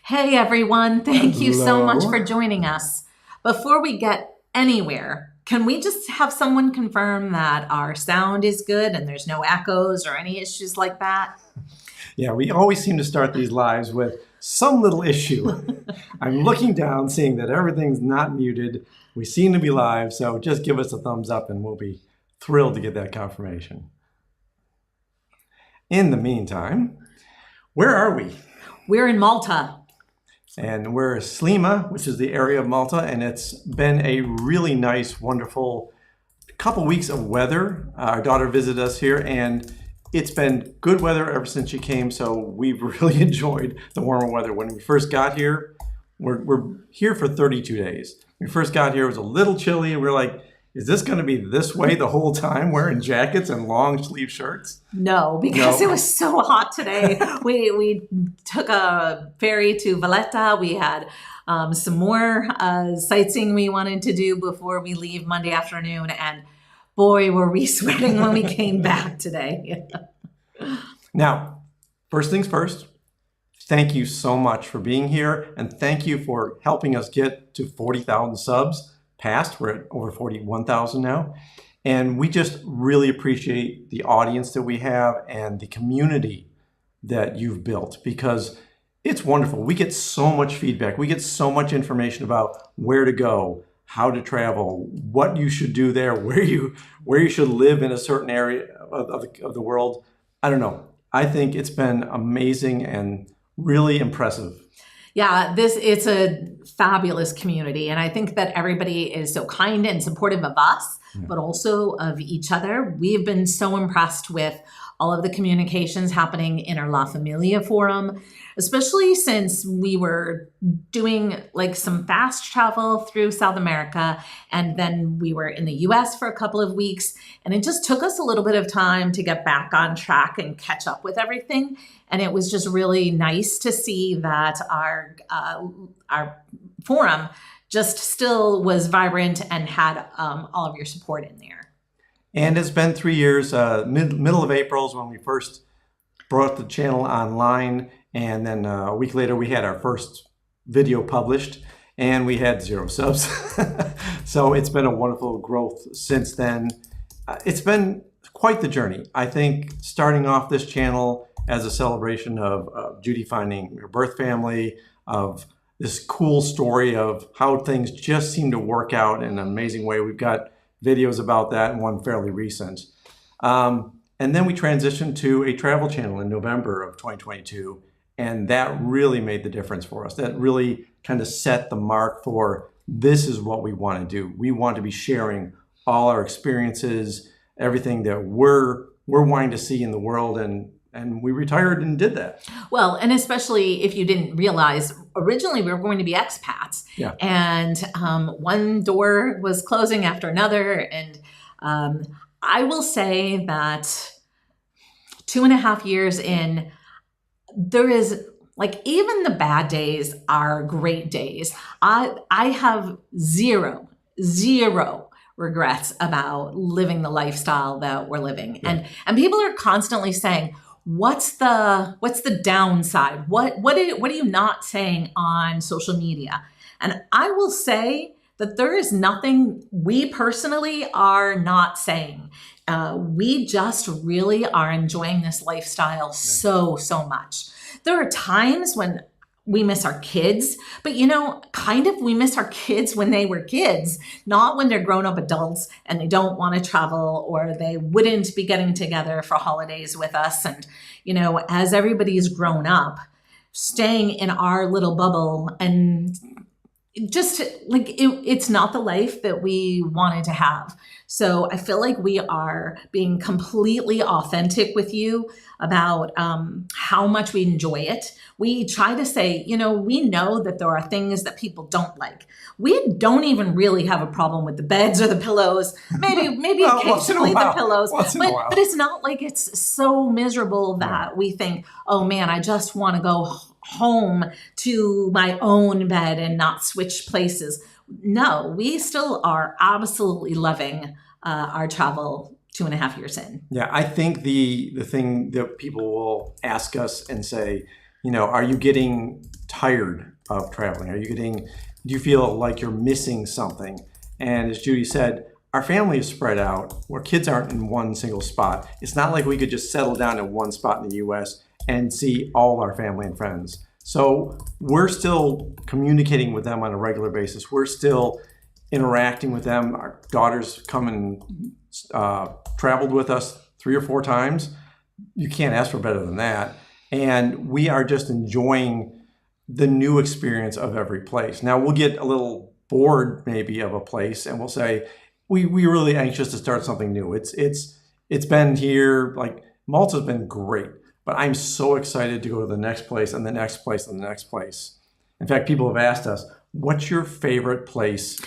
Hey everyone, thank you so Hello. much for joining us. Before we get anywhere, can we just have someone confirm that our sound is good and there's no echoes or any issues like that? Yeah, we always seem to start these lives with some little issue. I'm looking down, seeing that everything's not muted. We seem to be live, so just give us a thumbs up and we'll be thrilled to get that confirmation. In the meantime, where are we? We're in Malta. And we're Slima, which is the area of Malta, and it's been a really nice, wonderful couple weeks of weather. Our daughter visited us here, and it's been good weather ever since she came, so we've really enjoyed the warmer weather. When we first got here, we're here for 32 days. When we first got here, it was a little chilly, and we were like, is this going to be this way the whole time, wearing jackets and long sleeve shirts? No, because it was so hot today. we took a ferry to Valletta. We had some more sightseeing we wanted to do before we leave Monday afternoon, and boy, were we sweating when we came back today. Now, first things first, thank you so much for being here, and thank you for helping us get to 40,000 subs. We're at over 41,000 now. And we just really appreciate the audience that we have and the community that you've built, because it's wonderful. We get so much feedback. We get so much information about where to go, how to travel, what you should do there, where you should live in a certain area of the world. I don't know. I think it's been amazing and really impressive. Yeah, it's a fabulous community. And I think that everybody is so kind and supportive of us, but also of each other. We've been so impressed with all of the communications happening in our La Familia forum, especially since we were doing like some fast travel through South America. And then we were in the US for a couple of weeks. And it just took us a little bit of time to get back on track and catch up with everything. And it was just really nice to see that our forum just still was vibrant and had all of your support in there. And it's been 3 years. Middle of April is when we first brought the channel online. And then a week later, we had our first video published and we had 0 subs. So it's been a wonderful growth since then. It's been quite the journey. I think starting off this channel as a celebration of Judy finding her birth family, of this cool story of how things just seem to work out in an amazing way. We've got videos about that, and one fairly recent. And then we transitioned to a travel channel in November of 2022, and that really made the difference for us. That really kind of set the mark for this is what we want to do. We want to be sharing all our experiences, everything that we're wanting to see in the world, and we retired and did that. Well, and especially if you didn't realize, originally we were going to be expats. Yeah. And one door was closing after another. And I will say that 2.5 years in, there is like, even the bad days are great days. I have zero regrets about living the lifestyle that we're living. Yeah. And people are constantly saying, what's the downside? What are you not saying on social media? And I will say that there is nothing we personally are not saying. We just really are enjoying this lifestyle so much. There are times when we miss our kids, but kind of we miss our kids when they were kids, not when they're grown-up adults and they don't want to travel, or they wouldn't be getting together for holidays with us. And, as everybody's grown up, staying in our little bubble, and just like it's not the life that we wanted to have. So I feel like we are being completely authentic with you about how much we enjoy it. We try to say, we know that there are things that people don't like. We don't even really have a problem with the beds or the pillows. Maybe well, occasionally the pillows, but it's not like it's so miserable that we think, oh man, I just want to go home to my own bed and not switch places. No, we still are absolutely loving our travel 2.5 years in. Yeah, I think the thing that people will ask us and say, You know, are you getting tired of traveling? Do you feel like you're missing something? And as Judy said, our family is spread out where kids aren't in one single spot. It's not like we could just settle down in one spot in the US and see all our family and friends. So we're still communicating with them on a regular basis. We're still interacting with them. Our daughters come and traveled with us 3 or 4 times. You can't ask for better than that. And we are just enjoying the new experience of every place. Now we'll get a little bored maybe of a place and we'll say, we're really anxious to start something new. It's been here, like Malta's been great, but I'm so excited to go to the next place and the next place and the next place. In fact, people have asked us, what's your favorite place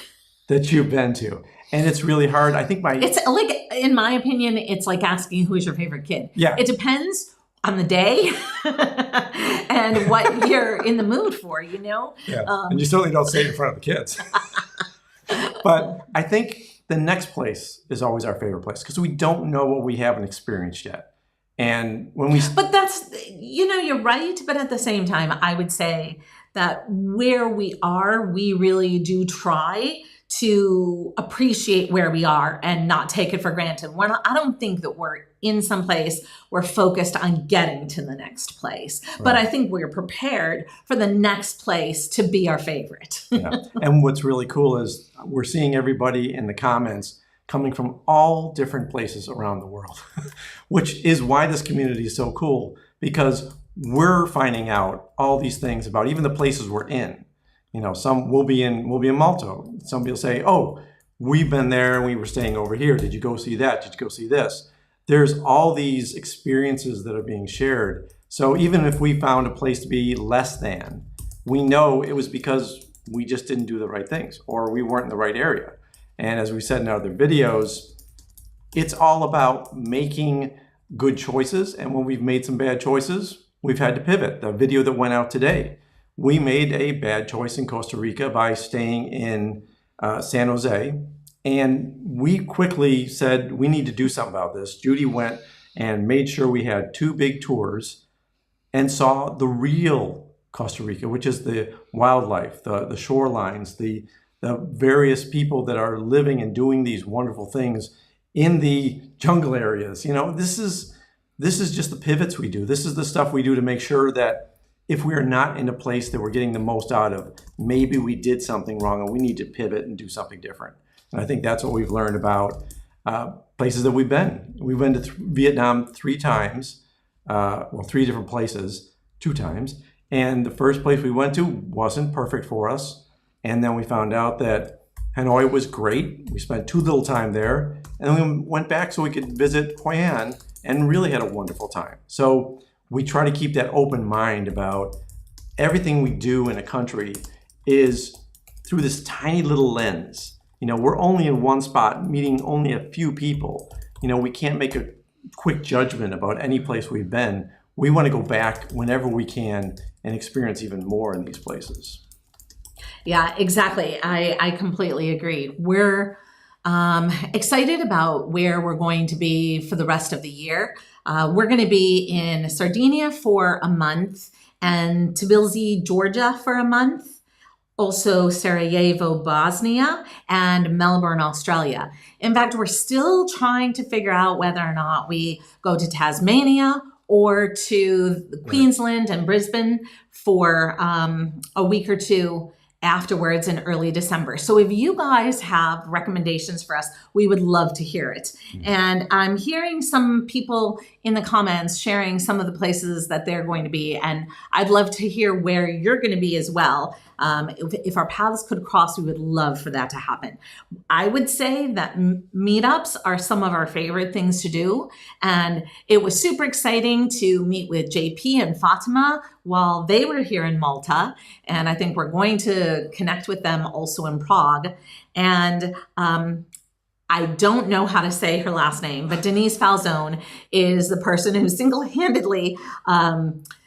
that you've been to? And it's really hard. I think it's like, in my opinion, it's like asking who's your favorite kid. Yeah. It depends on the day and what you're in the mood for, you know? Yeah. And you certainly don't say it in front of the kids. But I think the next place is always our favorite place because we don't know what we haven't experienced yet. And when we... But that's, you know, you're right. But at the same time, I would say that where we are, we really do try to appreciate where we are and not take it for granted. I don't think that we're in some place, we're focused on getting to the next place. Right. But I think we're prepared for the next place to be our favorite. Yeah. And what's really cool is we're seeing everybody in the comments coming from all different places around the world, which is why this community is so cool, because we're finding out all these things about even the places we're in. You know, we'll be in Malta. Somebody will say, oh, we've been there and we were staying over here. Did you go see that? Did you go see this? There's all these experiences that are being shared. So even if we found a place to be less than, we know it was because we just didn't do the right things or we weren't in the right area. And as we said in other videos, it's all about making good choices. And when we've made some bad choices, we've had to pivot. The video that went out today, we made a bad choice in Costa Rica by staying in San Jose. And we quickly said, we need to do something about this. Judy went and made sure we had 2 big tours and saw the real Costa Rica, which is the wildlife, the shorelines, the various people that are living and doing these wonderful things in the jungle areas. You know, this is just the pivots we do. This is the stuff we do to make sure that if we are not in a place that we're getting the most out of, maybe we did something wrong and we need to pivot and do something different. And I think that's what we've learned about places that we've been. We've been to Vietnam 3 times, 3 different places, 2 times. And the first place we went to wasn't perfect for us. And then we found out that Hanoi was great. We spent too little time there. And then we went back so we could visit Hoi An and really had a wonderful time. So we try to keep that open mind about everything we do in a country is through this tiny little lens. You know, we're only in one spot, meeting only a few people. You know, we can't make a quick judgment about any place we've been. We want to go back whenever we can and experience even more in these places. Yeah, exactly. I completely agree. We're excited about where we're going to be for the rest of the year. We're going to be in Sardinia for a month and Tbilisi, Georgia for a month. Also Sarajevo, Bosnia, and Melbourne, Australia. In fact, we're still trying to figure out whether or not we go to Tasmania or to Queensland and Brisbane for a week or 2 afterwards in early December. So if you guys have recommendations for us, we would love to hear it. And I'm hearing some people in the comments sharing some of the places that they're going to be, and I'd love to hear where you're going to be as well. If our paths could cross, we would love for that to happen. I would say that meetups are some of our favorite things to do. And it was super exciting to meet with JP and Fatima while they were here in Malta. And I think we're going to connect with them also in Prague. And I don't know how to say her last name, but Denise Falzone is the person who single-handedly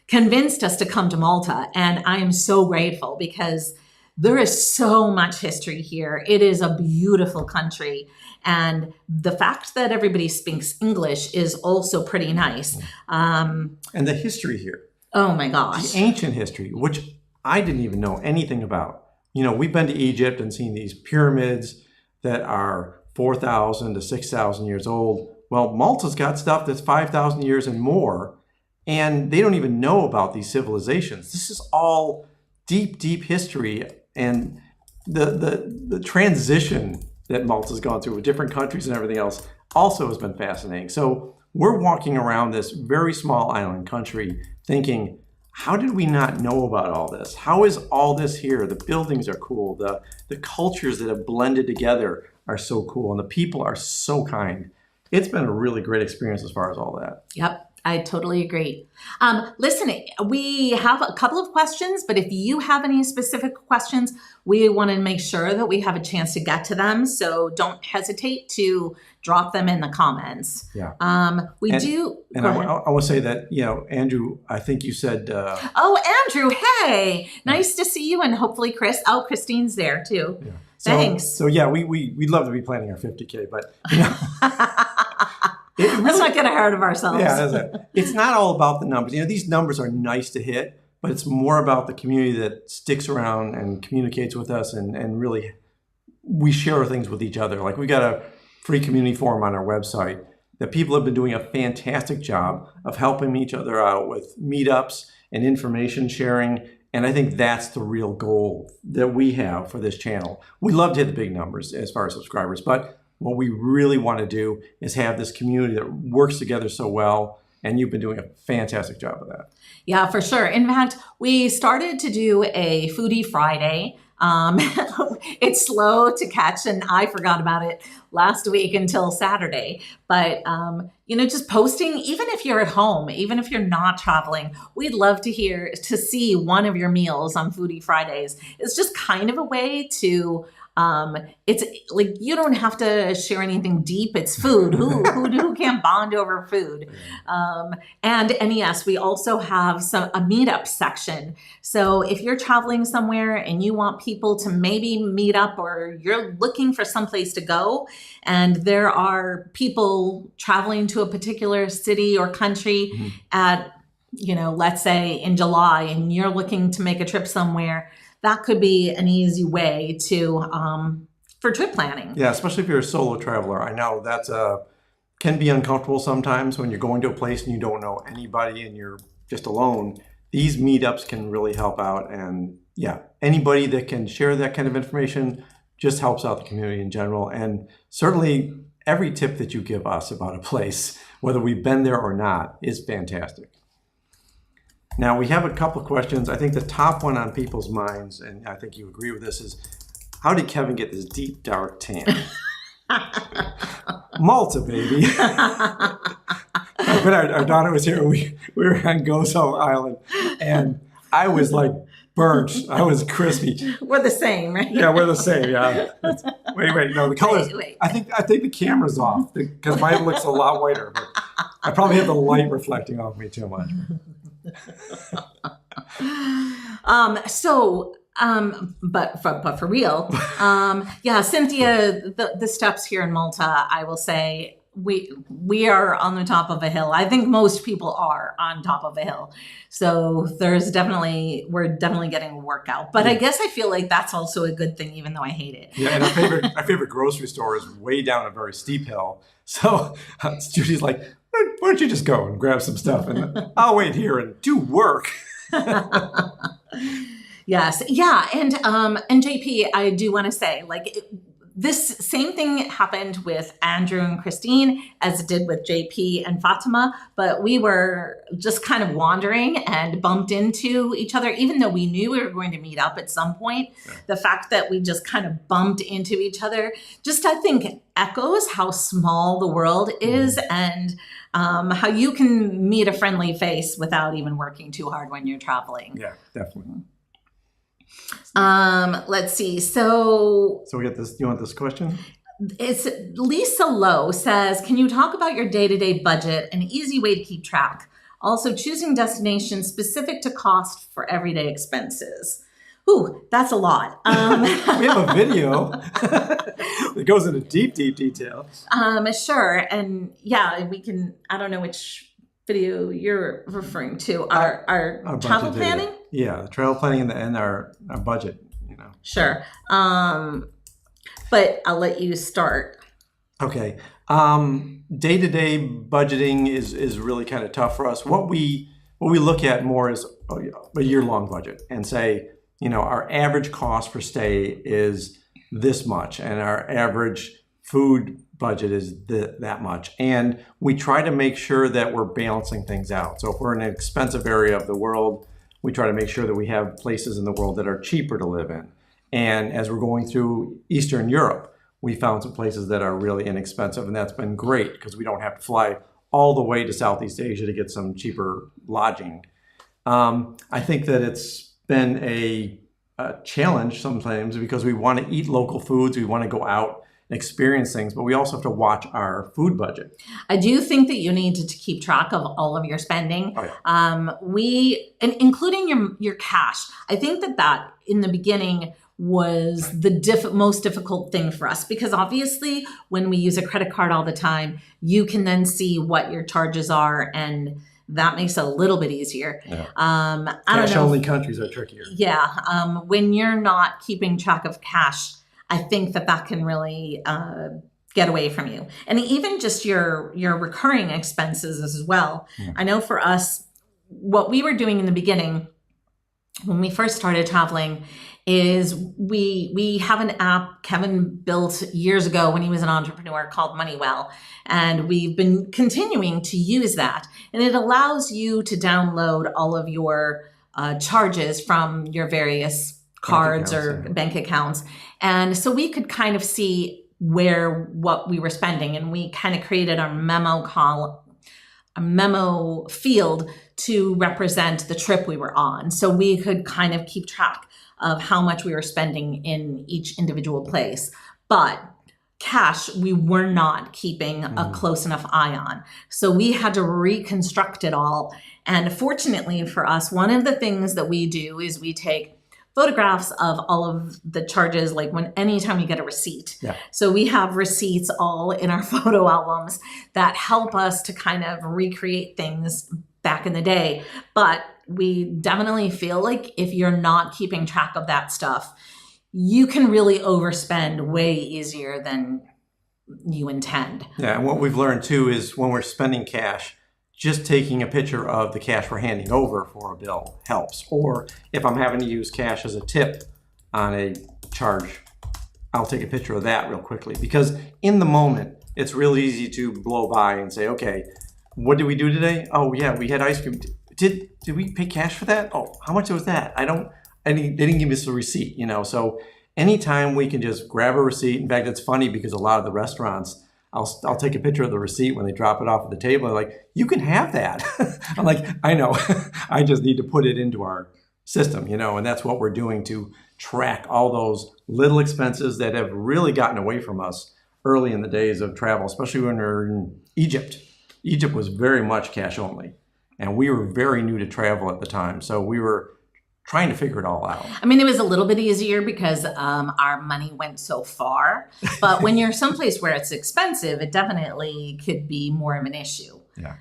convinced us to come to Malta. And I am so grateful because there is so much history here. It is a beautiful country. And the fact that everybody speaks English is also pretty nice. And the history here. Oh my gosh. The ancient history, which I didn't even know anything about. You know, we've been to Egypt and seen these pyramids that are 4,000 to 6,000 years old. Well, Malta's got stuff that's 5,000 years and more, and they don't even know about these civilizations. This is all deep, deep history, and the transition that Malta's gone through with different countries and everything else also has been fascinating. So we're walking around this very small island country thinking, how did we not know about all this? How is all this here? The buildings are cool. The cultures that have blended together are so cool. And the people are so kind. It's been a really great experience as far as all that. Yep. I totally agree. Listen, we have a couple of questions, but if you have any specific questions, we want to make sure that we have a chance to get to them. So don't hesitate to drop them in the comments. Yeah. We do. And I want to say that, you know, Andrew, I think you said. Oh, Andrew, hey, nice to see you. And hopefully Christine's there too. Yeah. Thanks. So yeah, we'd love to be planning our 50K, but you know. Let's not get ahead of ourselves. Yeah, that's it. It's not all about the numbers. You know, these numbers are nice to hit, but it's more about the community that sticks around and communicates with us, and really we share things with each other. Like we got a free community forum on our website that people have been doing a fantastic job of helping each other out with meetups and information sharing. And I think that's the real goal that we have for this channel. We love to hit the big numbers as far as subscribers, but what we really want to do is have this community that works together so well, and you've been doing a fantastic job of that. Yeah, for sure. In fact, we started to do a Foodie Friday. It's slow to catch, and I forgot about it last week until Saturday. But, you know, just posting, even if you're at home, even if you're not traveling, we'd love to see one of your meals on Foodie Fridays. It's just kind of a way to... it's like you don't have to share anything deep. It's food. Who can't bond over food? And yes, we also have a meetup section. So if you're traveling somewhere and you want people to maybe meet up, or you're looking for someplace to go, and there are people traveling to a particular city or country at, you know, let's say in July, and you're looking to make a trip somewhere, that could be an easy way to for trip planning. Yeah, especially if you're a solo traveler. I know that's can be uncomfortable sometimes when you're going to a place and you don't know anybody and you're just alone. These meetups can really help out, and yeah, anybody that can share that kind of information just helps out the community in general. And certainly every tip that you give us about a place, whether we've been there or not, is fantastic. Now, we have a couple of questions. I think the top one on people's minds, and I think you agree with this, is how did Kevin get this deep, dark tan? Malta, baby. When our daughter was here, we were on Gozo Island, and I was like burnt. I was crispy. We're the same, right? Yeah, we're the same, yeah. Wait, no, the colors. Wait. I think the camera's off because mine looks a lot whiter, but I probably have the light reflecting off me too much. But for real, yeah, Cynthia, the steps here in Malta, I will say we are on the top of a hill. I think most people are on top of a hill. So we're definitely getting a workout. But I guess I feel like that's also a good thing, even though I hate it. Yeah, and our favorite grocery store is way down a very steep hill. So Judy's like, why don't you just go and grab some stuff and I'll wait here and do work. Yes. Yeah. And JP, I do want to say, like, this same thing happened with Andrew and Christine as it did with JP and Fatima, but we were just kind of wandering and bumped into each other, even though we knew we were going to meet up at some point. Yeah. The fact that we just kind of bumped into each other, just I think echoes how small the world is, and how you can meet a friendly face without even working too hard when you're traveling. Yeah, definitely. Let's see. So we got this. You want this question? It's Lisa Lowe says, can you talk about your day-to-day budget, an easy way to keep track? Also, choosing destinations specific to cost for everyday expenses. Ooh, that's a lot. We have a video that goes into deep detail. Sure. And yeah, we can, I don't know which video you're referring to? Our travel budget video. planning? Yeah, the travel planning and our budget, Sure. But I'll let you start. Okay. Day-to-day budgeting is really kind of tough for us. What we look at more is a year-long budget and say, our average cost per stay is this much, and our average food budget is that much. And we try to make sure that we're balancing things out. So if we're in an expensive area of the world, we try to make sure that we have places in the world that are cheaper to live in. And as we're going through Eastern Europe, we found some places that are really inexpensive, and that's been great because we don't have to fly all the way to Southeast Asia to get some cheaper lodging. I think that it's been a challenge sometimes because we want to eat local foods, we want to go out and experience things, but we also have to watch our food budget. I do think that you need to keep track of all of your spending. Oh, yeah. And including your cash. I think that in the beginning was the most difficult thing for us, because obviously when we use a credit card all the time, you can then see what your charges are, and that makes it a little bit easier. Yeah. Cash-only countries are trickier. Yeah. When you're not keeping track of cash, I think that can really get away from you. And even just your recurring expenses as well. Yeah. I know for us, what we were doing in the beginning when we first started traveling is we have an app Kevin built years ago when he was an entrepreneur called Moneywell. And we've been continuing to use that. And it allows you to download all of your charges from your various cards or bank accounts. And so we could kind of see what we were spending. And we kind of created our memo field to represent the trip we were on. So we could kind of keep track of how much we were spending in each individual place. But cash, we were not keeping a close enough eye on. So we had to reconstruct it all. And fortunately for us, one of the things that we do is we take photographs of all of the charges, like anytime you get a receipt. Yeah. So we have receipts all in our photo albums that help us to kind of recreate things back in the day. But we definitely feel like if you're not keeping track of that stuff, you can really overspend way easier than you intend. Yeah, and what we've learned too is when we're spending cash, just taking a picture of the cash we're handing over for a bill helps. Or if I'm having to use cash as a tip on a charge, I'll take a picture of that real quickly. Because in the moment, it's really easy to blow by and say, okay, what did we do today? Oh yeah, we had ice cream. Did we pay cash for that? Oh, how much was that? They didn't give us a receipt, So anytime we can just grab a receipt. In fact, it's funny because a lot of the restaurants, I'll take a picture of the receipt when they drop it off at the table. They're like, you can have that. I'm like, I know. I just need to put it into our system, and that's what we're doing to track all those little expenses that have really gotten away from us early in the days of travel, especially when we were in Egypt. Egypt was very much cash only, and we were very new to travel at the time. So we were trying to figure it all out. I mean, it was a little bit easier because our money went so far. But when you're someplace where it's expensive, it definitely could be more of an issue. Yeah.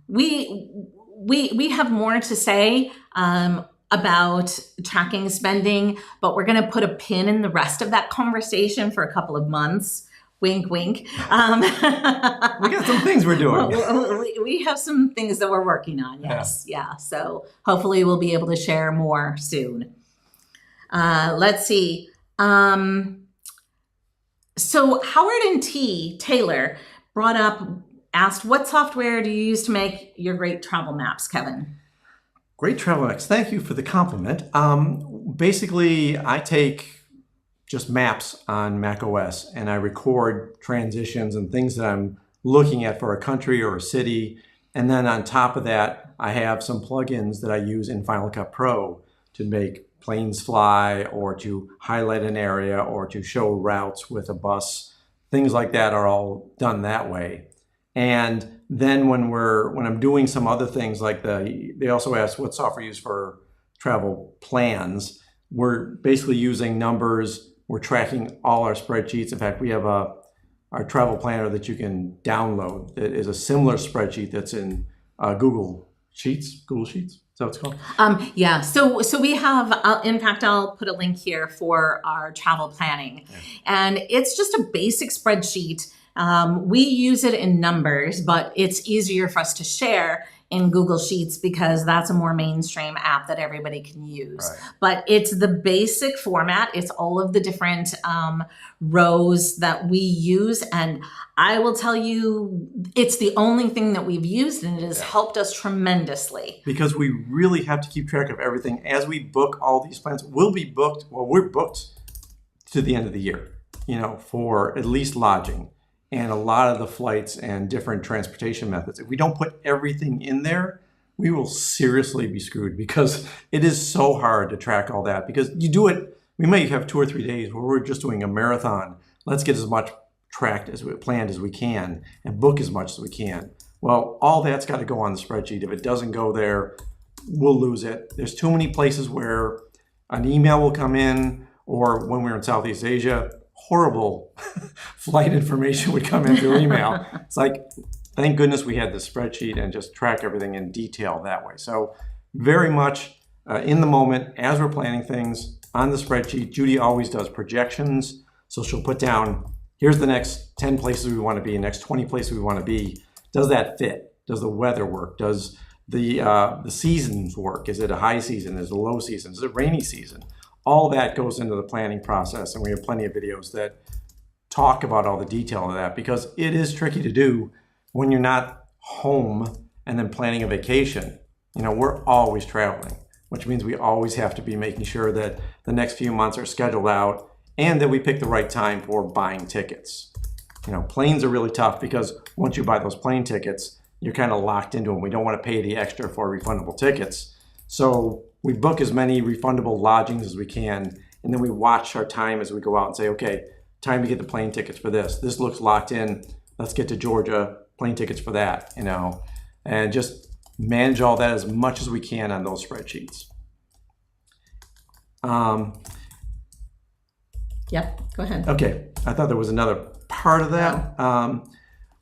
We have more to say about tracking spending, but we're going to put a pin in the rest of that conversation for a couple of months. Wink, wink. We got some things we're doing. We have some things that we're working on. Yes. Yeah. So hopefully we'll be able to share more soon. Let's see. So Howard and Taylor asked, what software do you use to make your great travel maps, Kevin? Great travel maps. Thank you for the compliment. Basically, I take just maps on Mac OS, and I record transitions and things that I'm looking at for a country or a city. And then on top of that, I have some plugins that I use in Final Cut Pro to make planes fly, or to highlight an area, or to show routes with a bus. Things like that are all done that way. And then when I'm doing some other things, like they also asked what software you use for travel plans. We're basically using numbers. We're tracking all our spreadsheets. In fact, we have our travel planner that you can download that is a similar spreadsheet that's in Google Sheets. Google Sheets. Is that what it's called? Yeah. So we have, in fact, I'll put a link here for our travel planning, and it's just a basic spreadsheet. We use it in Numbers, but it's easier for us to share in Google Sheets because that's a more mainstream app that everybody can use. Right. But it's the basic format. It's all of the different rows that we use. And I will tell you, it's the only thing that we've used, and it has helped us tremendously. Because we really have to keep track of everything. As we book all these plans, we're booked to the end of the year, for at least lodging and a lot of the flights and different transportation methods. If we don't put everything in there, we will seriously be screwed because it is so hard to track all that. Because you do it, we may have 2 or 3 days where we're just doing a marathon. Let's get as much planned as we can and book as much as we can. Well, all that's got to go on the spreadsheet. If it doesn't go there, we'll lose it. There's too many places where an email will come in, or when we were in Southeast Asia, horrible flight information would come in through email. It's like, thank goodness we had the spreadsheet and just track everything in detail that way. So very much in the moment, as we're planning things on the spreadsheet, Judy always does projections. So she'll put down, here's the next 10 places we want to be, next 20 places we want to be. Does that fit? Does the weather work? Does the seasons work? Is it a high season? Is it a low season? Is it a rainy season? All that goes into the planning process, and we have plenty of videos that talk about all the detail of that because it is tricky to do when you're not home and then planning a vacation. We're always traveling, which means we always have to be making sure that the next few months are scheduled out and that we pick the right time for buying tickets. Planes are really tough because once you buy those plane tickets, you're kind of locked into them. We don't want to pay the extra for refundable tickets. So we book as many refundable lodgings as we can, and then we watch our time as we go out and say, okay, time to get the plane tickets for this. This looks locked in. Let's get to Georgia, plane tickets for that, and just manage all that as much as we can on those spreadsheets. Yep, go ahead. Okay, I thought there was another part of that.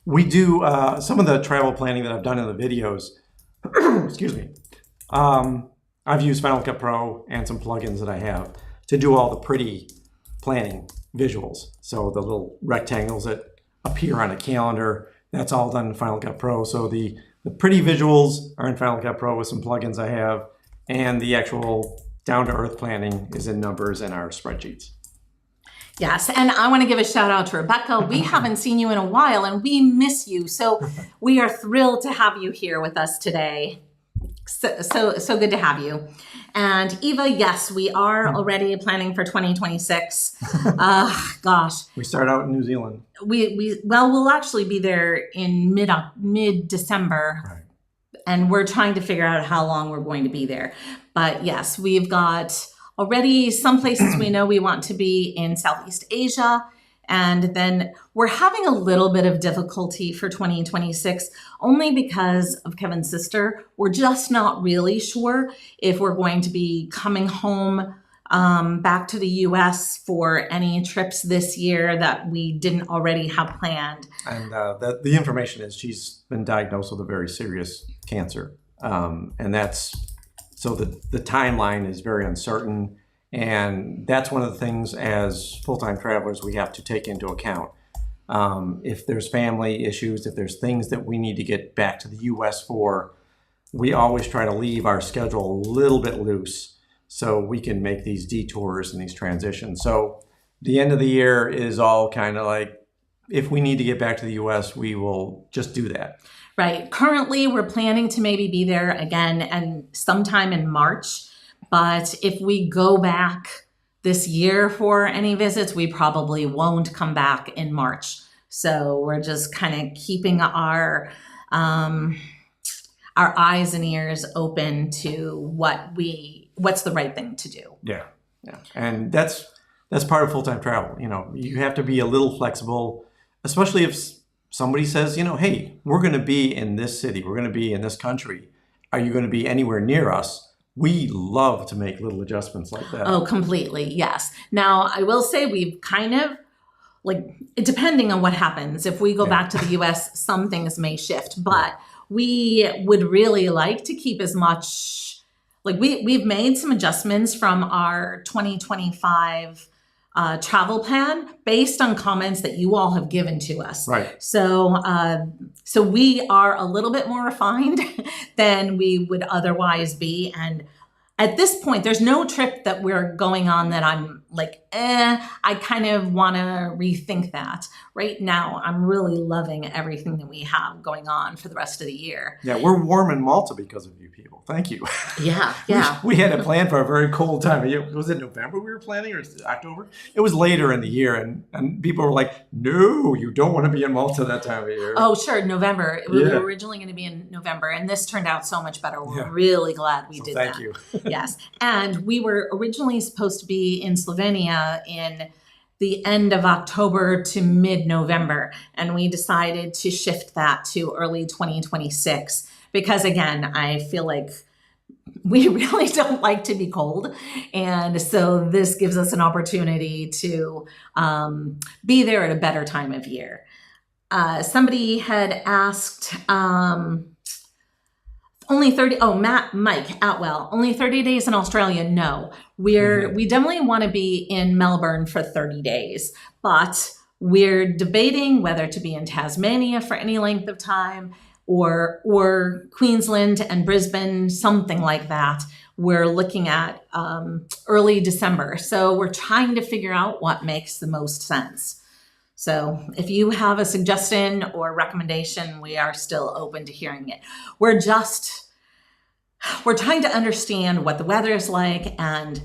We do some of the travel planning that I've done in the videos. Excuse me. I've used Final Cut Pro and some plugins that I have to do all the pretty planning visuals. So the little rectangles that appear on a calendar, that's all done in Final Cut Pro. So the pretty visuals are in Final Cut Pro with some plugins I have, and the actual down-to-earth planning is in Numbers and our spreadsheets. Yes, and I want to give a shout out to Rebecca. We haven't seen you in a while, and we miss you. So we are thrilled to have you here with us today. So good to have you. And Eva, yes, we are already planning for 2026. Gosh. We start out in New Zealand. We'll actually be there in mid-December. Right. And we're trying to figure out how long we're going to be there. But yes, we've got already some places we know we want to be in Southeast Asia. And then we're having a little bit of difficulty for 2026, only because of Kevin's sister. We're just not really sure if we're going to be coming home back to the US for any trips this year that we didn't already have planned. And the information is she's been diagnosed with a very serious cancer. And so the timeline is very uncertain. And that's one of the things as full-time travelers we have to take into account. If there's family issues, if there's things that we need to get back to the US for, we always try to leave our schedule a little bit loose so we can make these detours and these transitions. So the end of the year is all kind of like, if we need to get back to the US, we will just do that. Right. Currently, we're planning to maybe be there again and sometime in March. But if we go back this year for any visits, we probably won't come back in March. So we're just kind of keeping our eyes and ears open to what's the right thing to do. Yeah. And that's part of full-time travel. You have to be a little flexible, especially if somebody says, hey, we're going to be in this city, we're going to be in this country. Are you going to be anywhere near us? We love to make little adjustments like that. Oh, completely. Yes. Now, I will say we've kind of, depending on what happens, if we go back to the US, some things may shift, but we would really like to keep as much, like we've made some adjustments from our 2025 travel plan based on comments that you all have given to us. Right. So, so we are a little bit more refined than we would otherwise be. And at this point, there's no trip that we're going on that I'm like, I kind of want to rethink that. Right now, I'm really loving everything that we have going on for the rest of the year. Yeah, we're warm in Malta because of you people. Thank you. Yeah, yeah. We had a plan for a very cold time of year. Was it November we were planning, or October? It was later in the year, and people were like, no, you don't want to be in Malta that time of year. Oh, sure, November. We were originally going to be in November, and this turned out so much better. We're really glad we did that. Thank you. Yes. And we were originally supposed to be in Slovenia in the end of October to mid-November, and we decided to shift that to early 2026 because, again, I feel like we really don't like to be cold, and so this gives us an opportunity to be there at a better time of year. Somebody had asked only 30, Mike Atwell, only 30 days in Australia. No, we definitely want to be in Melbourne for 30 days, but we're debating whether to be in Tasmania for any length of time or Queensland and Brisbane, something like that. We're looking at early December. So we're trying to figure out what makes the most sense. So if you have a suggestion or recommendation, we are still open to hearing it. We're trying to understand what the weather is like. And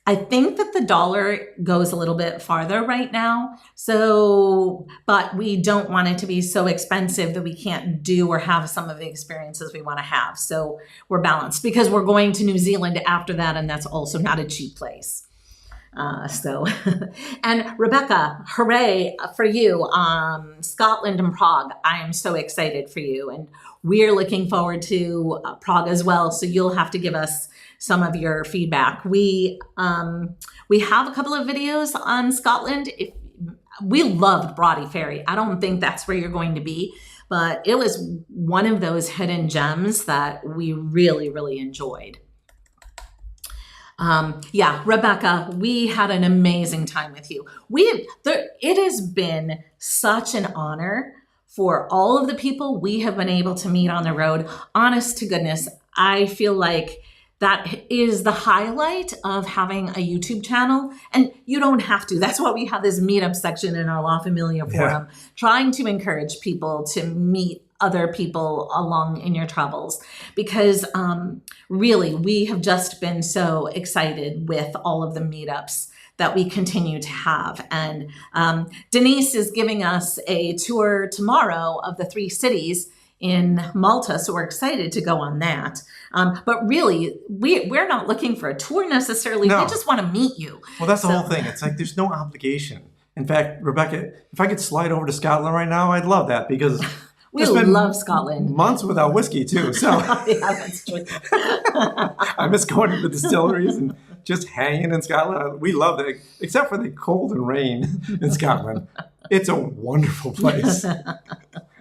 I think that the dollar goes a little bit farther right now. So, but we don't want it to be so expensive that we can't do or have some of the experiences we want to have. So we're balanced because we're going to New Zealand after that. And that's also not a cheap place. And Rebecca, hooray for you. Scotland and Prague. I am so excited for you. And we're looking forward to Prague as well. So you'll have to give us some of your feedback. We have a couple of videos on Scotland. We loved Brodie Ferry. I don't think that's where you're going to be, but it was one of those hidden gems that we really, really enjoyed. Rebecca, we had an amazing time with you. It has been such an honor for all of the people we have been able to meet on the road. Honest to goodness, I feel like that is the highlight of having a YouTube channel. And you don't have to. That's why we have this meetup section in our La Familia forum, trying to encourage people to meet other people along in your travels, because really we have just been so excited with all of the meetups that we continue to have. And Denise is giving us a tour tomorrow of the 3 cities in Malta, so we're excited to go on that. But really, we're not looking for a tour necessarily. No. We just want to meet you. Well, that's the whole thing. It's like there's no obligation. In fact, Rebecca, if I could slide over to Scotland right now, I'd love that, because we love Scotland. Months without whiskey too. So yeah, that's true. I miss going to the distilleries and just hanging in Scotland. We love that, except for the cold and rain in Scotland. It's a wonderful place.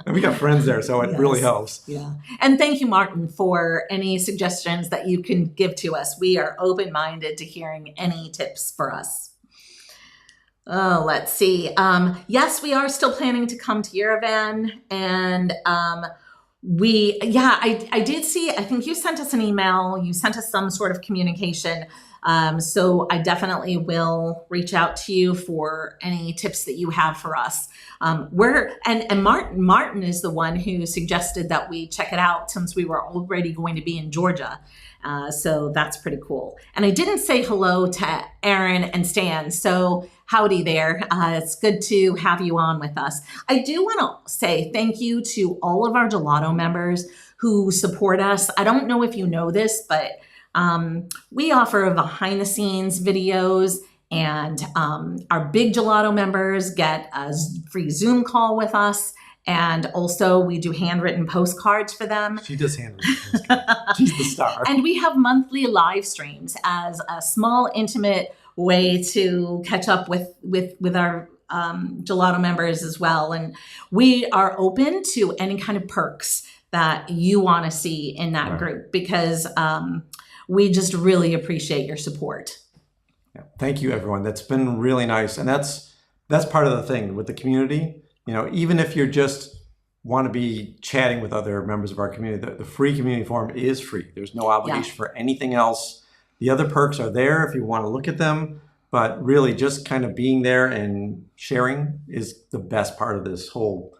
And we got friends there, so it really helps. Yeah. And thank you, Martin, for any suggestions that you can give to us. We are open-minded to hearing any tips for us. Oh, let's see. Yes, we are still planning to come to Yerevan. And I did see, I think you sent us an email. You sent us some sort of communication. So I definitely will reach out to you for any tips that you have for us. Martin is the one who suggested that we check it out since we were already going to be in Georgia. So that's pretty cool. And I didn't say hello to Aaron and Stan. So howdy there. It's good to have you on with us. I do want to say thank you to all of our Gelato members who support us. I don't know if you know this, but we offer behind the scenes videos, and our big Gelato members get a free Zoom call with us. And also we do handwritten postcards for them. She does handwritten postcards. She's the star. And we have monthly live streams as a small, intimate way to catch up with our gelato members as well. And we are open to any kind of perks that you want to see in that group, because we just really appreciate your support. Yeah. Thank you, everyone. That's been really nice. And that's part of the thing with the community. You know, even if you're just want to be chatting with other members of our community, the free community forum is free. There's no obligation for anything else. The other perks are there if you want to look at them, but really just kind of being there and sharing is the best part of this whole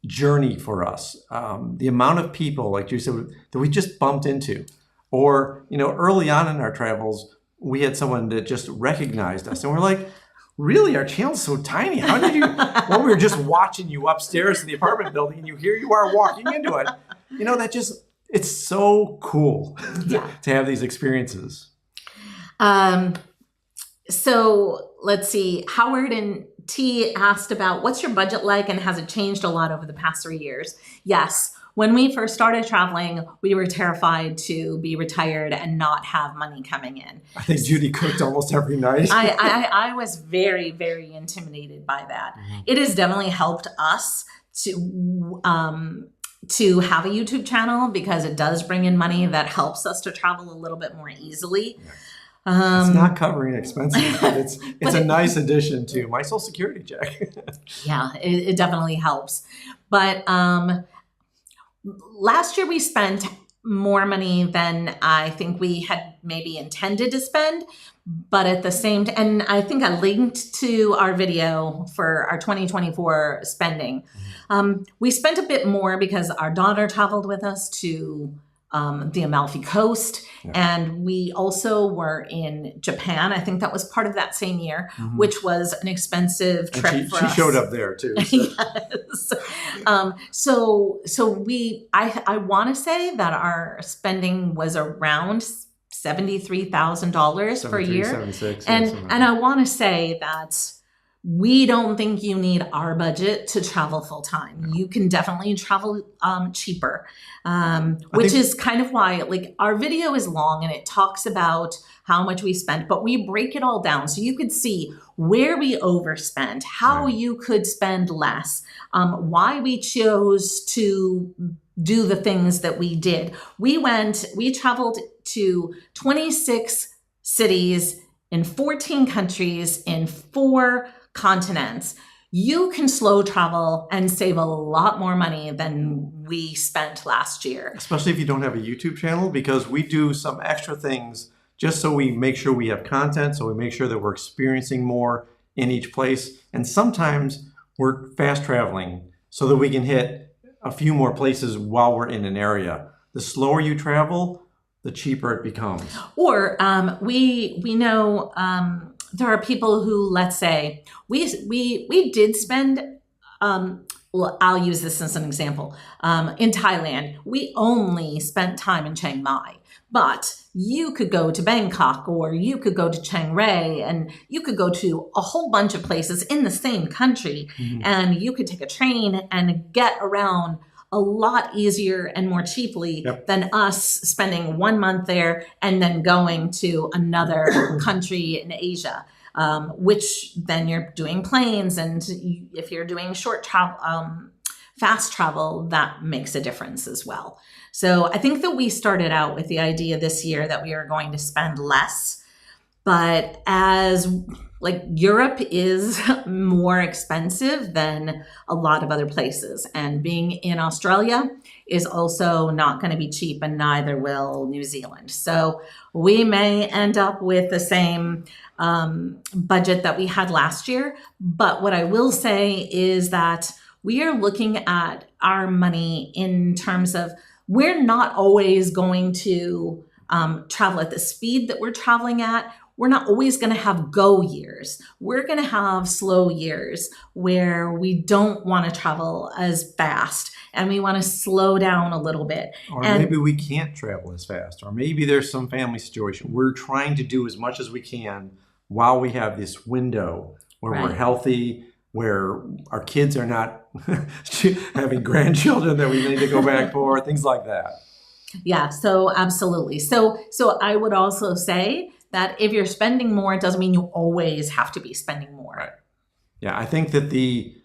journey for us. The amount of people, like you said, that we just bumped into, or, you know, early on in our travels, we had someone that just recognized us and we're like, really, our channel's so tiny. How did you, well, we were just watching you upstairs in the apartment building and here you are walking into it. You know, that just, it's so cool to have these experiences. So let's see, Howard and T asked about what's your budget like and has it changed a lot over the past 3 years? Yes. When we first started traveling, we were terrified to be retired and not have money coming in. I think Judy cooked almost every night. I was very, very intimidated by that. Mm-hmm. It has definitely helped us to have a YouTube channel, because it does bring in money that helps us to travel a little bit more easily. It's not covering expenses, but it's a nice addition to my Social Security check. Yeah, it definitely helps. But last year we spent more money than I think we had maybe intended to spend, but at the same time, and I think I linked to our video for our 2024 spending. We spent a bit more because our daughter traveled with us to the Amalfi Coast, and we also were in Japan. I think that was part of that same year, which was an expensive trip for us. She showed up there too. So. Yes. So I want to say that our spending was around $73,000 per year. 76, and I want to say that we don't think you need our budget to travel full time. No. You can definitely travel cheaper, which is kind of why, like, our video is long and it talks about how much we spent, but we break it all down so you could see where we overspent, how you could spend less, why we chose to do the things that we did. We traveled to 26 cities in 14 countries in 4 continents. You can slow travel and save a lot more money than we spent last year. Especially if you don't have a YouTube channel, because we do some extra things just so we make sure we have content, so we make sure that we're experiencing more in each place. And sometimes we're fast traveling so that we can hit a few more places while we're in an area. The slower you travel, the cheaper it becomes. Or we know there are people who, let's say, we did spend, well, I'll use this as an example. In Thailand, we only spent time in Chiang Mai, but you could go to Bangkok, or you could go to Chiang Rai, and you could go to a whole bunch of places in the same country, and you could take a train and get around a lot easier and more cheaply than us spending 1 month there and then going to another country in Asia, which then you're doing planes. And if you're doing short travel, fast travel, that makes a difference as well. So I think that we started out with the idea this year that we are going to spend less, but as like Europe is more expensive than a lot of other places. And being in Australia is also not going to be cheap, and neither will New Zealand. So we may end up with the same budget that we had last year. But what I will say is that we are looking at our money in terms of, we're not always going to travel at the speed that we're traveling at. We're not always going to have go years. We're going to have slow years where we don't want to travel as fast and we want to slow down a little bit. Or maybe we can't travel as fast, or maybe there's some family situation. We're trying to do as much as we can while we have this window where we're healthy, where our kids are not having grandchildren that we need to go back for, things like that. Yeah, so absolutely. So I would also say that if you're spending more, it doesn't mean you always have to be spending more. Right. Yeah, I think that the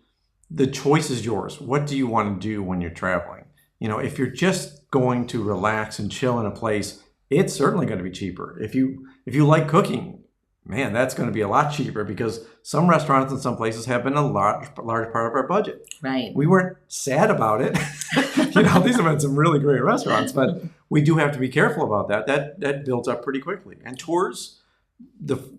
choice is yours. What do you want to do when you're traveling? You know, if you're just going to relax and chill in a place, it's certainly going to be cheaper. If you like cooking, man, that's going to be a lot cheaper because some restaurants in some places have been a large part of our budget. Right. We weren't sad about it. You know, these have been some really great restaurants, but we do have to be careful about that. That builds up pretty quickly. And tours,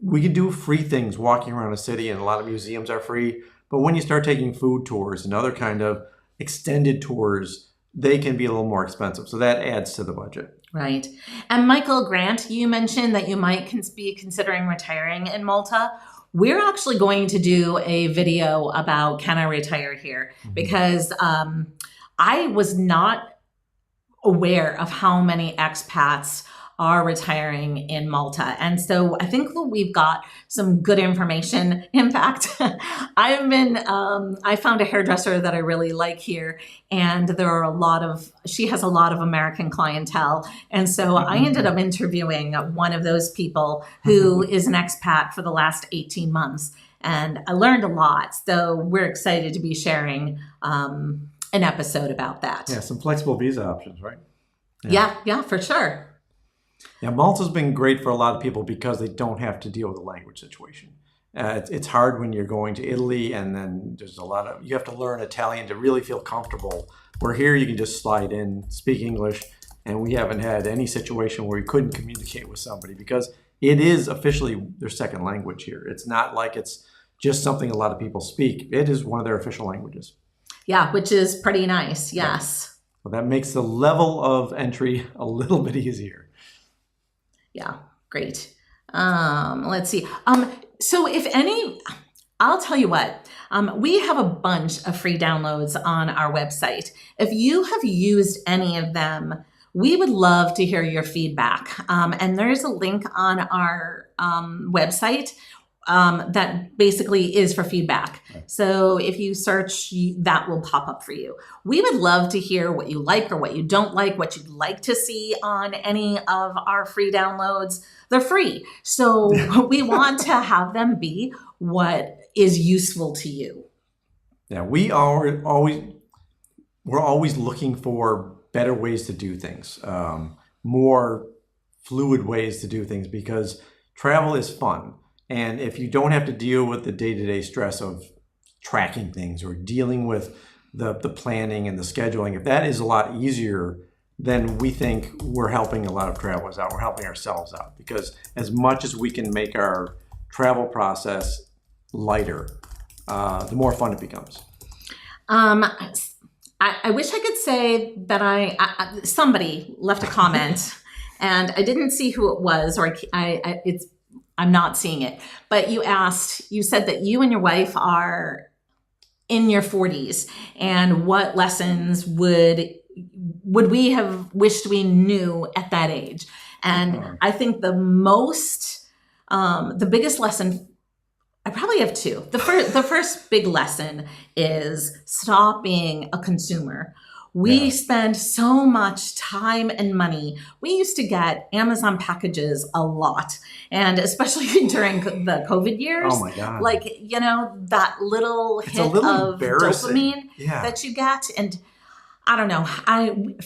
we can do free things walking around a city, and a lot of museums are free. But when you start taking food tours and other kind of extended tours, they can be a little more expensive. So that adds to the budget. Right. And Michael Grant, you mentioned that you might be considering retiring in Malta. We're actually going to do a video about can I retire here? Because I was not aware of how many expats are retiring in Malta. And so I think that we've got some good information. In fact, I found a hairdresser that I really like here, and she has a lot of American clientele. And so I ended up interviewing one of those people who is an expat for the last 18 months. And I learned a lot. So we're excited to be sharing an episode about that. Yeah, some flexible visa options, right? Yeah, for sure. Yeah, Malta's been great for a lot of people because they don't have to deal with the language situation. It's hard when you're going to Italy, and then you have to learn Italian to really feel comfortable. Where here you can just slide in, speak English, and we haven't had any situation where we couldn't communicate with somebody because it is officially their second language here. It's not like it's just something a lot of people speak. It is one of their official languages. Yeah, which is pretty nice, yes. Well, that makes the level of entry a little bit easier. Yeah, great. Let's see. So I'll tell you what, we have a bunch of free downloads on our website. If you have used any of them, we would love to hear your feedback. And there's a link on our website that basically is for feedback. Right. So if you search, that will pop up for you. We would love to hear what you like or what you don't like, what you'd like to see on any of our free downloads. They're free. So we want to have them be what is useful to you. Yeah, we're always looking for better ways to do things, more fluid ways to do things, because travel is fun. And if you don't have to deal with the day-to-day stress of tracking things or dealing with the planning and the scheduling, if that is a lot easier, then we think we're helping a lot of travelers out. We're helping ourselves out, because as much as we can make our travel process lighter, the more fun it becomes. I wish I could say that somebody left a comment and I didn't see who it was, or I'm not seeing it, but you said that you and your wife are in your 40s, and what lessons would we have wished we knew at that age? And I think the biggest lesson, I probably have two. The first big lesson is stop being a consumer. We spend so much time and money. We used to get Amazon packages a lot, and especially during the COVID years. Oh my God. Like, that little hit of dopamine that you get. And I don't know,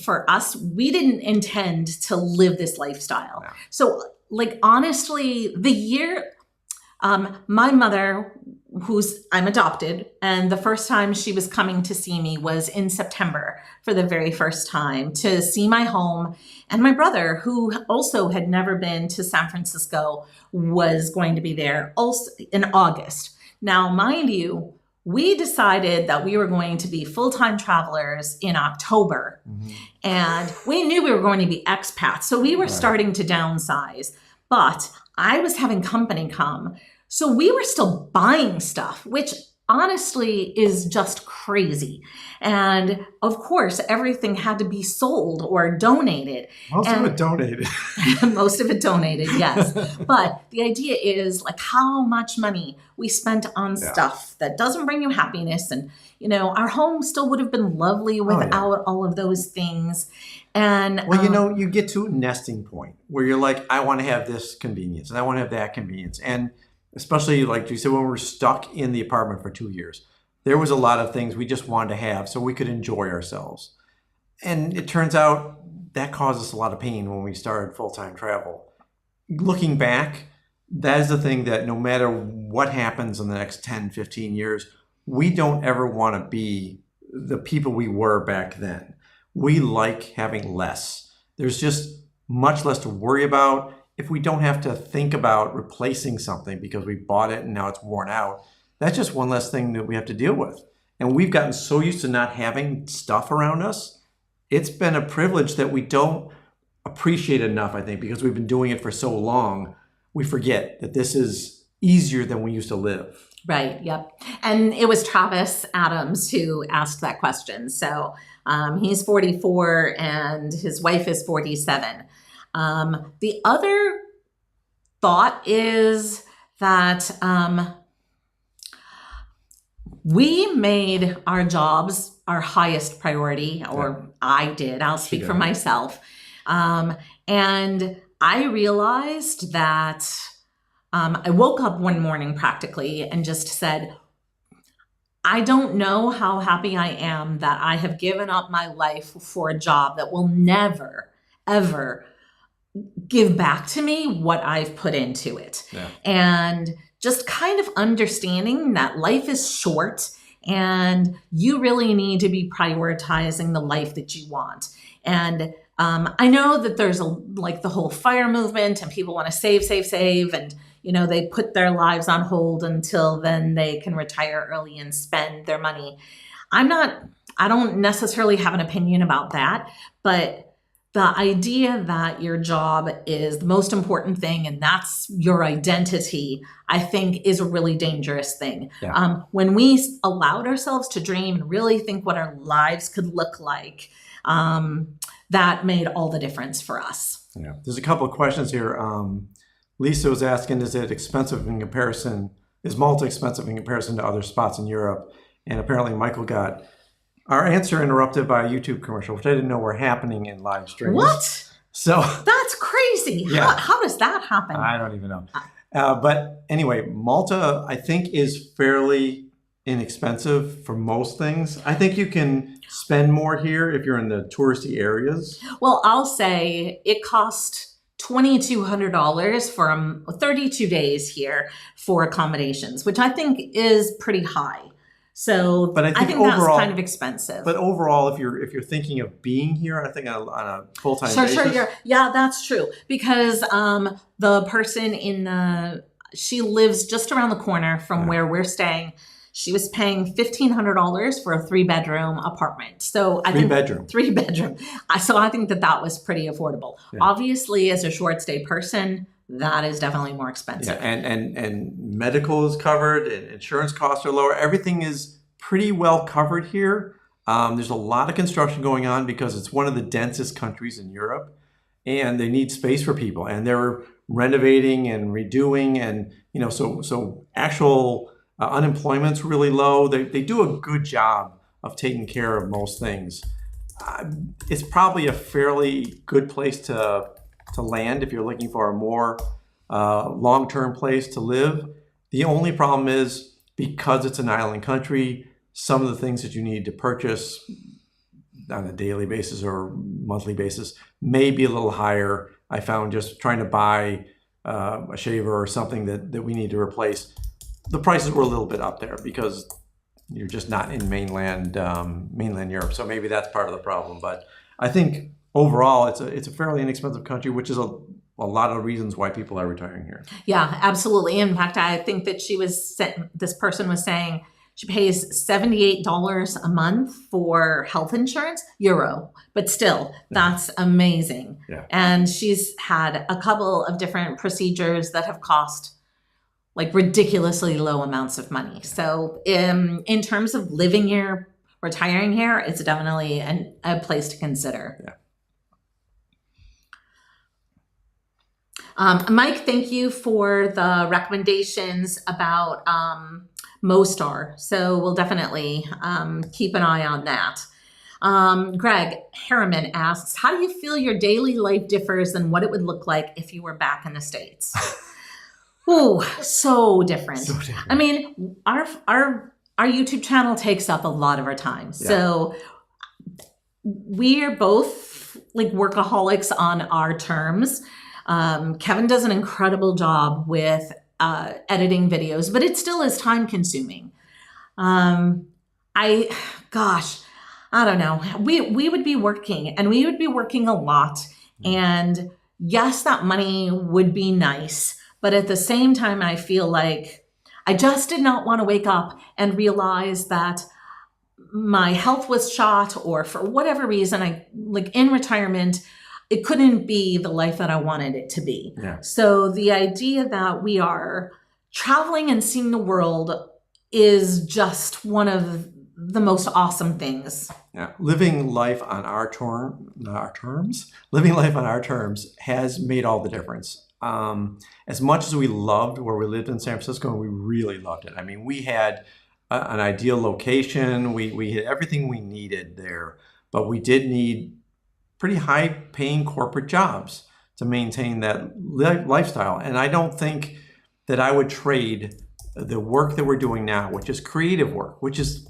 for us, we didn't intend to live this lifestyle. No. So, like, honestly, the year, my mother, I'm adopted, and the first time she was coming to see me was in September for the very first time to see my home. And my brother, who also had never been to San Francisco, was going to be there also in August. Now, mind you, we decided that we were going to be full-time travelers in October. Mm-hmm. And we knew we were going to be expats, so we were starting to downsize. But I was having company come. So we were still buying stuff, which honestly is just crazy. And of course, everything had to be sold or donated. Most of it donated. Most of it donated, yes. But the idea is like how much money we spent on stuff that doesn't bring you happiness. And, our home still would have been lovely without all of those things. And well, you get to a nesting point where you're like, I want to have this convenience and I want to have that convenience. And especially like you said, when we were stuck in the apartment for 2 years. There was a lot of things we just wanted to have so we could enjoy ourselves. And it turns out that caused us a lot of pain when we started full-time travel. Looking back, that is the thing that no matter what happens in the next 10, 15 years, we don't ever want to be the people we were back then. We like having less. There's just much less to worry about. If we don't have to think about replacing something because we bought it and now it's worn out, that's just one less thing that we have to deal with. And we've gotten so used to not having stuff around us. It's been a privilege that we don't appreciate enough, I think, because we've been doing it for so long. We forget that this is easier than we used to live. Right. Yep. And it was Travis Adams who asked that question. So he's 44 and his wife is 47. The other thought is that we made our jobs our highest priority, or I did. I'll speak for myself. And I realized that I woke up one morning practically and just said, I don't know how happy I am that I have given up my life for a job that will never, ever give back to me what I've put into it. Yeah. And just kind of understanding that life is short and you really need to be prioritizing the life that you want. And I know that there's like the whole FIRE movement and people want to save. And, you know, they put their lives on hold until then they can retire early and spend their money. I don't necessarily have an opinion about that, but the idea that your job is the most important thing and that's your identity, I think is a really dangerous thing. Yeah. When we allowed ourselves to dream and really think what our lives could look like, that made all the difference for us. Yeah. There's a couple of questions here. Lisa was asking, is Malta expensive in comparison to other spots in Europe? And apparently Michael got our answer interrupted by a YouTube commercial, which I didn't know were happening in live streams. What? So that's crazy. Yeah. How does that happen? I don't even know. But anyway, Malta, I think, is fairly inexpensive for most things. I think you can spend more here if you're in the touristy areas. Well, I'll say it cost $2,200 for 32 days here for accommodations, which I think is pretty high. So but I think overall, that's kind of expensive. But overall, if you're thinking of being here, I think on a full-time basis. Sure. Yeah, that's true. Because the person she lives just around the corner from where we're staying. She was paying $1,500 for a 3-bedroom apartment. So I think 3-bedroom. So I think that was pretty affordable. Yeah. Obviously, as a short stay person, that is definitely more expensive. Yeah, and medical is covered, and insurance costs are lower. Everything is pretty well covered here. There's a lot of construction going on because it's one of the densest countries in Europe, and they need space for people. And they're renovating and redoing, and so actual unemployment's really low. They do a good job of taking care of most things. It's probably a fairly good place to land if you're looking for a more long-term place to live. The only problem is, because it's an island country, some of the things that you need to purchase on a daily basis or monthly basis may be a little higher. I found just trying to buy a shaver or something that we need to replace, the prices were a little bit up there because you're just not in mainland Europe. So maybe that's part of the problem. But I think overall, it's a fairly inexpensive country, which is a lot of reasons why people are retiring here. Yeah, absolutely. In fact, I think that this person was saying she pays $78 a month for health insurance, euro, but still, that's amazing. Yeah. And she's had a couple of different procedures that have cost like ridiculously low amounts of money. So in terms of living here, retiring here, it's definitely a place to consider. Yeah. Mike, thank you for the recommendations about Mostar. So we'll definitely keep an eye on that. Greg Harriman asks, how do you feel your daily life differs than what it would look like if you were back in the States? Oh, so different. So different. I mean, our YouTube channel takes up a lot of our time. Yeah. So we are both like workaholics on our terms. Kevin does an incredible job with editing videos, but it still is time consuming. I don't know. We would be working, and we would be working a lot. And yes, that money would be nice. But at the same time, I feel like I just did not want to wake up and realize that my health was shot, or for whatever reason, in retirement, it couldn't be the life that I wanted it to be. Yeah. So the idea that we are traveling and seeing the world is just one of the most awesome things. Yeah, living life on our terms has made all the difference. As much as we loved where we lived in San Francisco, and we really loved it. I mean, we had an ideal location. We had everything we needed there, but we did need pretty high-paying corporate jobs to maintain that lifestyle. And I don't think that I would trade the work that we're doing now, which is creative work, which is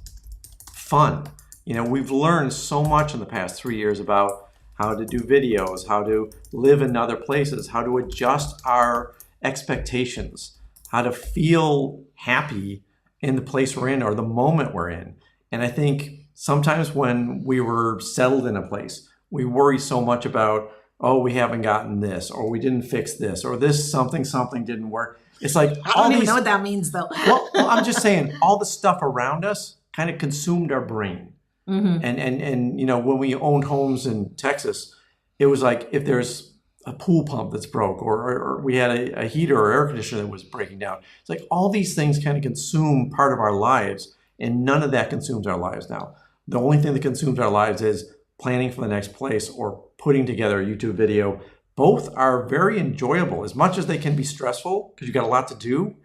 fun. You know, we've learned so much in the past 3 years about how to do videos, how to live in other places, how to adjust our expectations, how to feel happy in the place we're in or the moment we're in. And I think sometimes when we were settled in a place, we worry so much about, oh, we haven't gotten this, or we didn't fix this, or this something didn't work. It's like I don't even know what that means, though. well, I'm just saying, all the stuff around us kind of consumed our brain. Mm-hmm. And you know, when we owned homes in Texas, it was like if there's a pool pump that's broke, or we had a heater or air conditioner that was breaking down. It's like all these things kind of consume part of our lives, and none of that consumes our lives now. The only thing that consumes our lives is planning for the next place or putting together a YouTube video. Both are very enjoyable. As much as they can be stressful because you got a lot to do,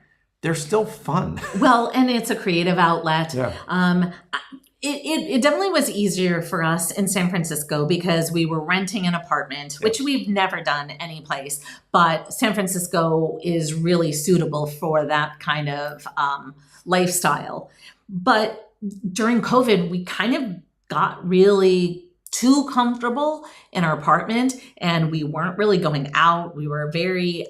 they're still fun. Well, and it's a creative outlet. Yeah. It definitely was easier for us in San Francisco because we were renting an apartment, which we've never done any place. But San Francisco is really suitable for that kind of lifestyle. But during COVID, we kind of got really too comfortable in our apartment, and we weren't really going out. We were very,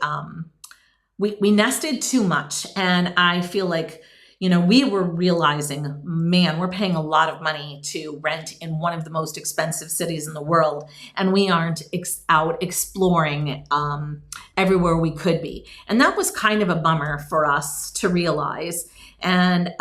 we nested too much. And I feel like, you know, we were realizing, man, we're paying a lot of money to rent in one of the most expensive cities in the world, and we aren't out exploring everywhere we could be. And that was kind of a bummer for us to realize. And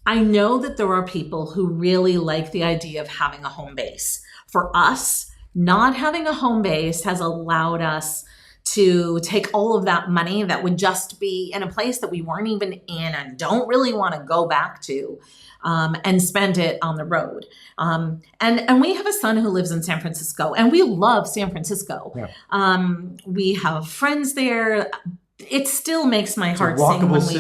I know that there are people who really like the idea of having a home base. For us, not having a home base has allowed us to take all of that money that would just be in a place that we weren't even in and don't really want to go back to, and spend it on the road. And we have a son who lives in San Francisco, and we love San Francisco. Yeah. We have friends there. It still makes my heart sing when we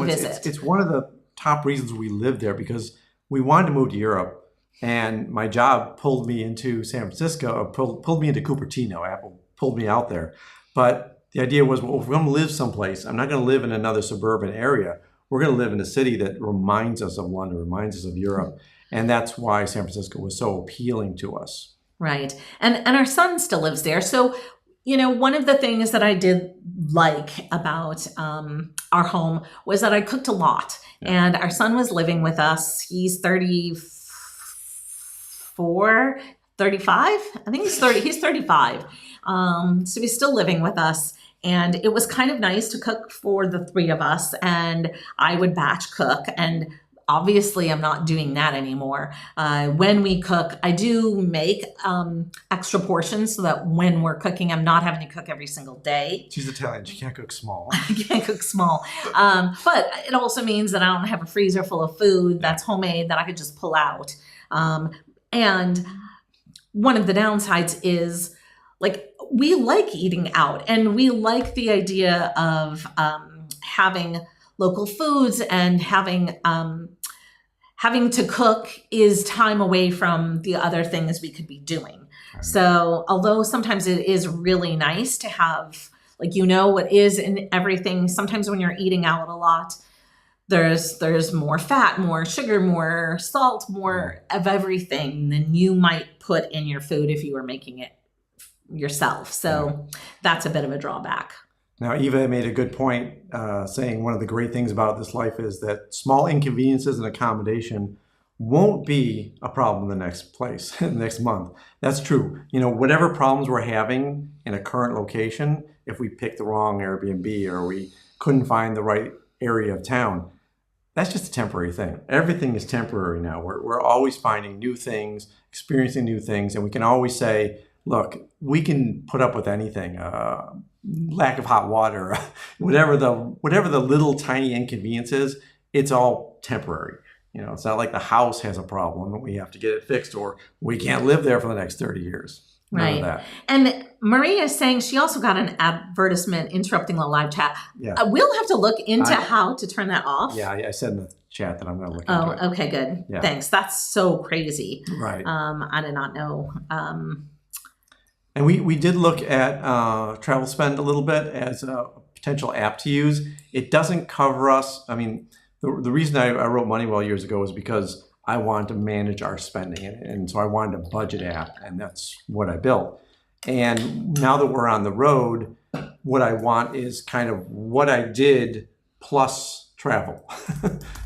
visit. It's one of the top reasons we lived there, because we wanted to move to Europe, and my job pulled me into San Francisco, or pulled me into Cupertino. Apple pulled me out there. But the idea was, well, if we're going to live someplace, I'm not going to live in another suburban area. We're going to live in a city that reminds us of London, reminds us of Europe. And that's why San Francisco was so appealing to us. Right. And our son still lives there. So, you know, one of the things that I did like about our home was that I cooked a lot. Yeah. And our son was living with us. He's 35. I think he's 30. He's 35. So he's still living with us. And it was kind of nice to cook for the three of us. And I would batch cook. And obviously, I'm not doing that anymore. When we cook, I do make extra portions so that when we're cooking, I'm not having to cook every single day. She's Italian. She can't cook small. I can't cook small. But it also means that I don't have a freezer full of food that's homemade that I could just pull out. And one of the downsides is, like, we like eating out, and we like the idea of having local foods, and having to cook is time away from the other things we could be doing. So although sometimes it is really nice to have like, you know what is in everything. Sometimes when you're eating out a lot, there's more fat, more sugar, more salt, more of everything than you might put in your food if you were making it yourself. So that's a bit of a drawback. Now, Eva made a good point, saying one of the great things about this life is that small inconveniences and accommodation won't be a problem in the next place, in the next month. That's true. You know, whatever problems we're having in a current location, if we picked the wrong Airbnb or we couldn't find the right area of town, that's just a temporary thing. Everything is temporary now. We're always finding new things, experiencing new things, and we can always say, look, we can put up with anything. Lack of hot water, whatever the little tiny inconvenience is, it's all temporary. You know, it's not like the house has a problem and we have to get it fixed, or we can't live there for the next 30 years. None of that. And Maria is saying she also got an advertisement interrupting the live chat. Yeah. We'll have to look into how to turn that off. Yeah, I said in the chat that I'm going to look into it. Oh, okay, good. Yeah. Thanks. That's so crazy. Right. I did not know. And we did look at travel spend a little bit as a potential app to use. It doesn't cover us. I mean, the reason I wrote Moneywell years ago is because I wanted to manage our spending. And so I wanted a budget app, and that's what I built. And now that we're on the road, what I want is kind of what I did plus travel.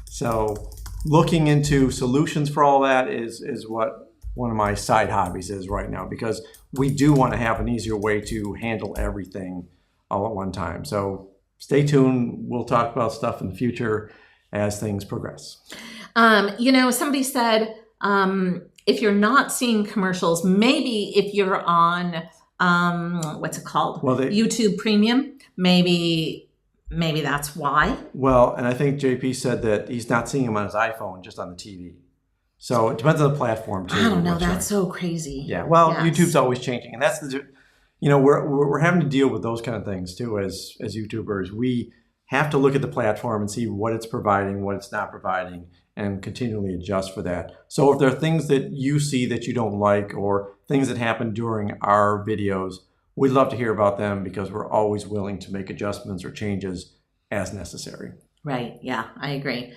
So looking into solutions for all that is what one of my side hobbies is right now, because we do want to have an easier way to handle everything all at one time. So stay tuned. We'll talk about stuff in the future as things progress. You know, somebody said, if you're not seeing commercials, maybe if you're on, what's it called? Well, YouTube Premium, maybe that's why. Well, and I think JP said that he's not seeing them on his iPhone, just on the TV. So it depends on the platform too. I don't know. That's so crazy. Yeah. Well, Yes. YouTube's always changing, and that's we're having to deal with those kind of things too as YouTubers. We have to look at the platform and see what it's providing, what it's not providing, and continually adjust for that. So if there are things that you see that you don't like, or things that happen during our videos, we'd love to hear about them, because we're always willing to make adjustments or changes as necessary. Right. Yeah, I agree.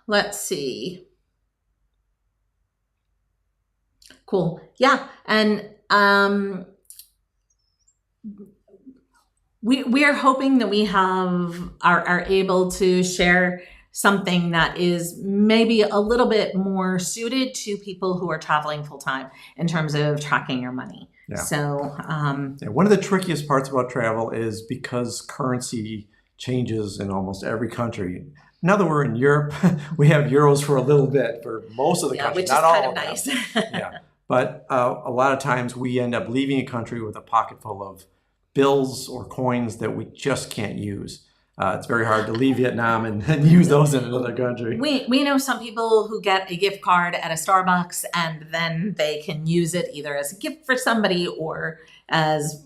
Let's see. Cool. Yeah. And we are hoping that we are able to share something that is maybe a little bit more suited to people who are traveling full time in terms of tracking your money. Yeah. So one of the trickiest parts about travel is because currency changes in almost every country. Now that we're in Europe, we have euros for a little bit for most of the countries, which not is all kind of of nice. them. Yeah, but a lot of times we end up leaving a country with a pocket full of bills or coins that we just can't use. It's very hard to leave Vietnam and use those in another country. We know some people who get a gift card at a Starbucks, and then they can use it either as a gift for somebody or as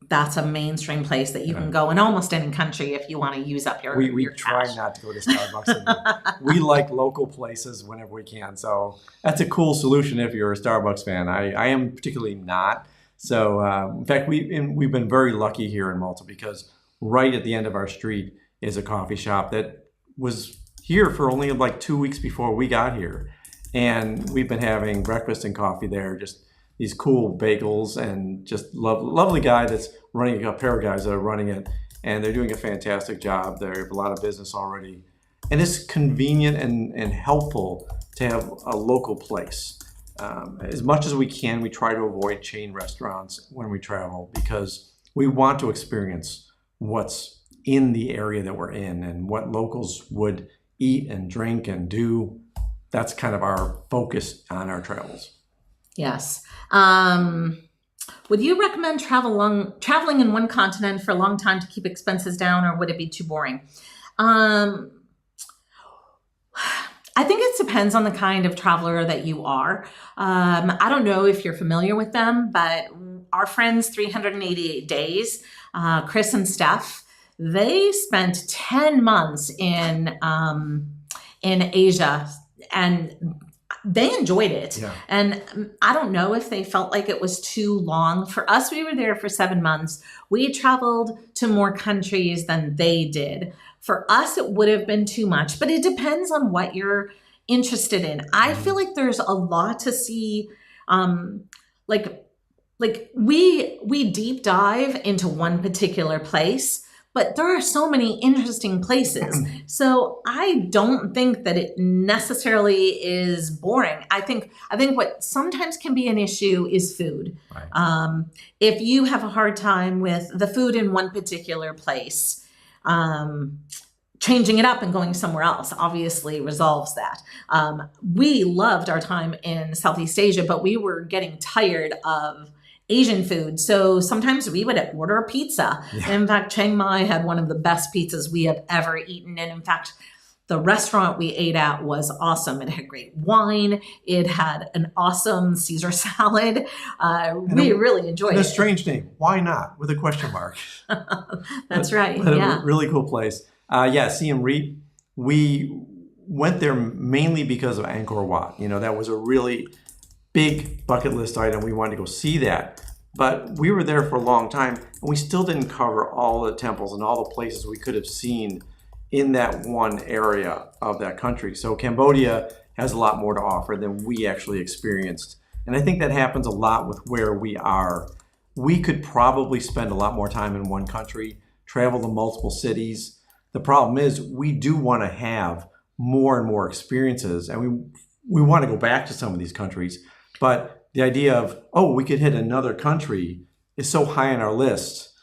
that's a mainstream place that you can go in almost any country if you want to use up your We your try cash. not to go to Starbucks. We like local places whenever we can. So that's a cool solution if you're a Starbucks fan. I am particularly not. So in fact, we've been very lucky here in Malta, because right at the end of our street is a coffee shop that was here for only 2 weeks before we got here. And we've been having breakfast and coffee there, just these cool bagels, and just lovely guy that's running, a pair of guys that are running it, and they're doing a fantastic job. They have a lot of business already. And it's convenient and helpful to have a local place. As much as we can, we try to avoid chain restaurants when we travel, because we want to experience what's in the area that we're in and what locals would eat and drink and do. That's kind of our focus on our travels. Yes. Would you recommend traveling in one continent for a long time to keep expenses down, or would it be too boring? I think it depends on the kind of traveler that you are. I don't know if you're familiar with them, but our friends 388 Days, Chris and Steph, they spent 10 months in Asia, and they enjoyed it. Yeah. And I don't know if they felt like it was too long. For us, we were there for 7 months. We traveled to more countries than they did. For us, it would have been too much, but it depends on what you're interested in. I feel like there's a lot to see. Like we deep dive into one particular place, but there are so many interesting places. So I don't think that it necessarily is boring. I think what sometimes can be an issue is food. Right. If you have a hard time with the food in one particular place, changing it up and going somewhere else obviously resolves that. We loved our time in Southeast Asia, but we were getting tired of Asian food. So sometimes we would order a pizza. Yeah. In fact, Chiang Mai had one of the best pizzas we have ever eaten. And in fact, the restaurant we ate at was awesome. It had great wine. It had an awesome Caesar salad. We really enjoyed it. A strange name. Why not? With a question mark. That's right. But Yeah. a really cool place. Siem Reap. We went there mainly because of Angkor Wat. You know, that was a really big bucket list item. We wanted to go see that. But we were there for a long time, and we still didn't cover all the temples and all the places we could have seen in that one area of that country. So Cambodia has a lot more to offer than we actually experienced. And I think that happens a lot with where we are. We could probably spend a lot more time in one country, travel to multiple cities. The problem is we do want to have more and more experiences, and we want to go back to some of these countries. But the idea of, we could hit another country is so high on our list,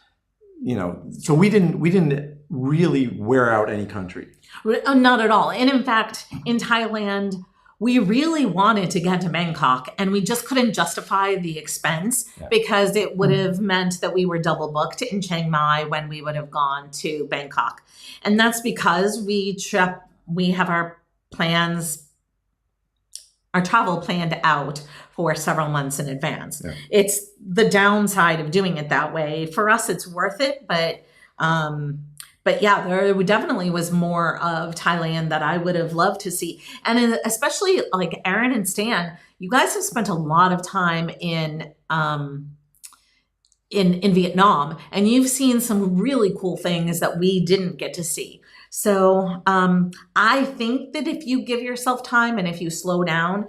you know, so we didn't really wear out any country. Not at all. And in fact, in Thailand, we really wanted to get to Bangkok, and we just couldn't justify the expense because it would have meant that we were double booked in Chiang Mai when we would have gone to Bangkok. And that's because we have our travel planned out for several months in advance. Yeah. It's the downside of doing it that way. For us, it's worth it, but yeah, there definitely was more of Thailand that I would have loved to see. And especially like Aaron and Stan, you guys have spent a lot of time in Vietnam, and you've seen some really cool things that we didn't get to see. So I think that if you give yourself time and if you slow down,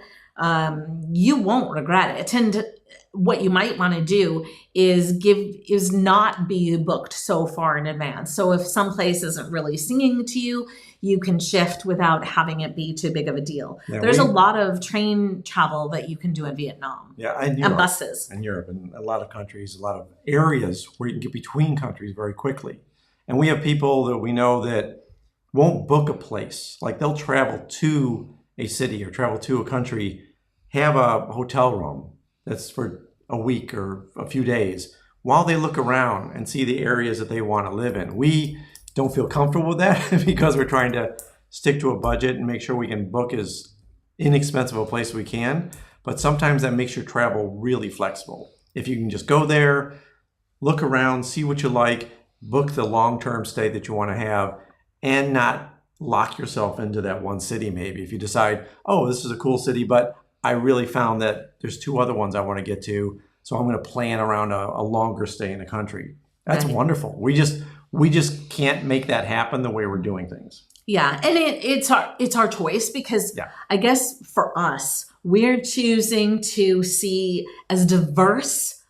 you won't regret it. And what you might want to do is not be booked so far in advance. So if some place isn't really singing to you, you can shift without having it be too big of a deal. Yeah, there's a lot of train travel that you can do in Vietnam. Yeah, and Europe, buses. And Europe, and a lot of countries, a lot of areas where you can get between countries very quickly. And we have people that we know that won't book a place. Like they'll travel to a city or travel to a country, have a hotel room that's for a week or a few days while they look around and see the areas that they want to live in. We don't feel comfortable with that because we're trying to stick to a budget and make sure we can book as inexpensive a place as we can. But sometimes that makes your travel really flexible. If you can just go there, look around, see what you like, book the long-term stay that you want to have, and not lock yourself into that one city maybe. If you decide, this is a cool city, but I really found that there's 2 other ones I want to get to, so I'm going to plan around a longer stay in the country. That's wonderful. We just can't make that happen the way we're doing things. Yeah, and it's our choice because I guess for us, we're choosing to see as diverse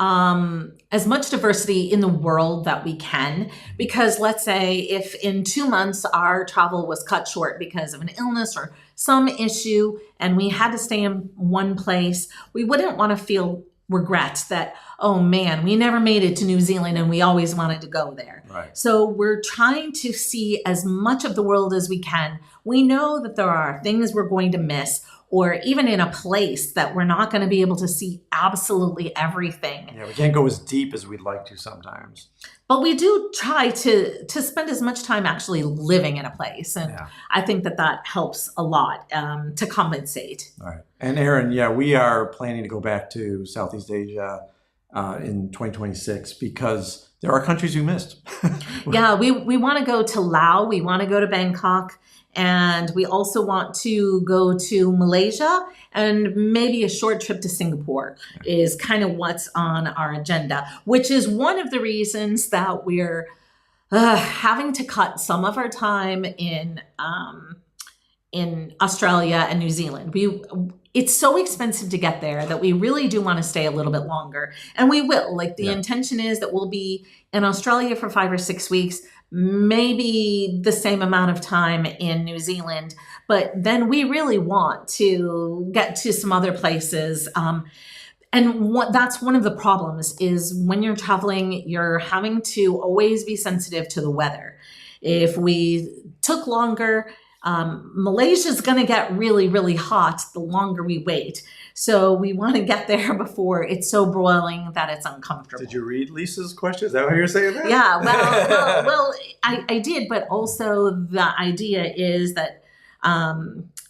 as much diversity in the world that we can, because let's say if in 2 months our travel was cut short because of an illness or some issue and we had to stay in one place, we wouldn't want to feel regret that, oh man, we never made it to New Zealand and we always wanted to go there. Right. So we're trying to see as much of the world as we can. We know that there are things we're going to miss, or even in a place that we're not going to be able to see absolutely everything. Yeah, we can't go as deep as we'd like to sometimes. But we do try to spend as much time actually living in a place. And I think that helps a lot to compensate. All right. And Aaron, we are planning to go back to Southeast Asia in 2026 because there are countries we missed. Yeah, we want to go to Laos, we want to go to Bangkok, and we also want to go to Malaysia, and maybe a short trip to Singapore is kind of what's on our agenda, which is one of the reasons that we're having to cut some of our time in Australia and New Zealand. It's so expensive to get there that we really do want to stay a little bit longer. And we will. Like the intention is that we'll be in Australia for 5 or 6 weeks, maybe the same amount of time in New Zealand. But then we really want to get to some other places. And that's one of the problems is when you're traveling, you're having to always be sensitive to the weather. If we took longer, Malaysia's going to get really, really hot the longer we wait. So we want to get there before it's so broiling that it's uncomfortable. Did you read Lisa's question? Is that what you're saying there? Yeah, well, I did, but also the idea is that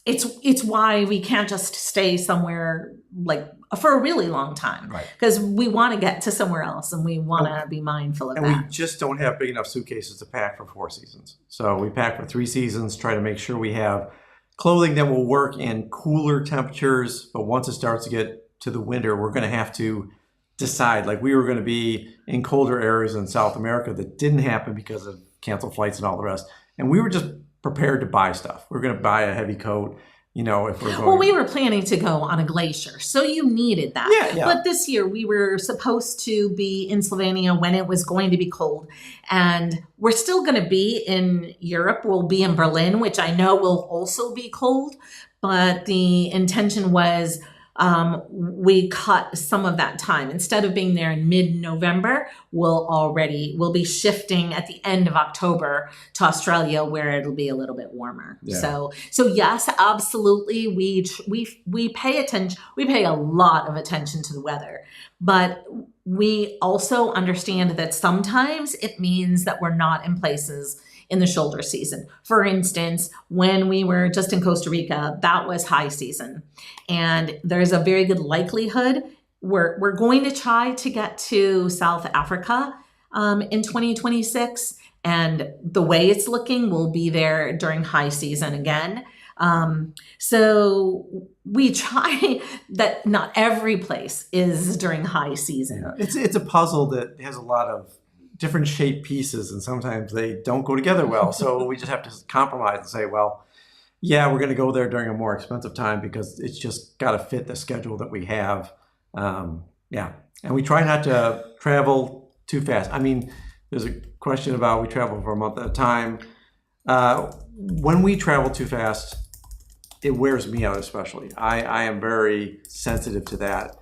it's why we can't just stay somewhere like for a really long time, right? Because we want to get to somewhere else, and we want to be mindful of that. And we just don't have big enough suitcases to pack for 4 seasons. So we pack for 3 seasons, try to make sure we have clothing that will work in cooler temperatures. But once it starts to get to the winter, we're going to have to decide. Like we were going to be in colder areas in South America that didn't happen because of canceled flights and all the rest. And we were just prepared to buy stuff. We're going to buy a heavy coat. You know, if we're going. Well, we were planning to go on a glacier, so you needed that. Yeah. But this year we were supposed to be in Slovenia when it was going to be cold. And we're still going to be in Europe. We'll be in Berlin, which I know will also be cold. But the intention was we cut some of that time. Instead of being there in mid-November, we'll be shifting at the end of October to Australia, where it'll be a little bit warmer. Yeah. So yes, absolutely. We pay attention. We pay a lot of attention to the weather, but we also understand that sometimes it means that we're not in places in the shoulder season. For instance, when we were just in Costa Rica, that was high season. And there's a very good likelihood we're going to try to get to South Africa in 2026. And the way it's looking, we'll be there during high season again. So we try that not every place is during high season. Yeah. It's a puzzle that has a lot of different shaped pieces, and sometimes they don't go together well. So we just have to compromise and say, well, yeah, we're going to go there during a more expensive time because it's just got to fit the schedule that we have. And we try not to travel too fast. I mean, there's a question about we travel for a month at a time. When we travel too fast, it wears me out especially. I am very sensitive to that.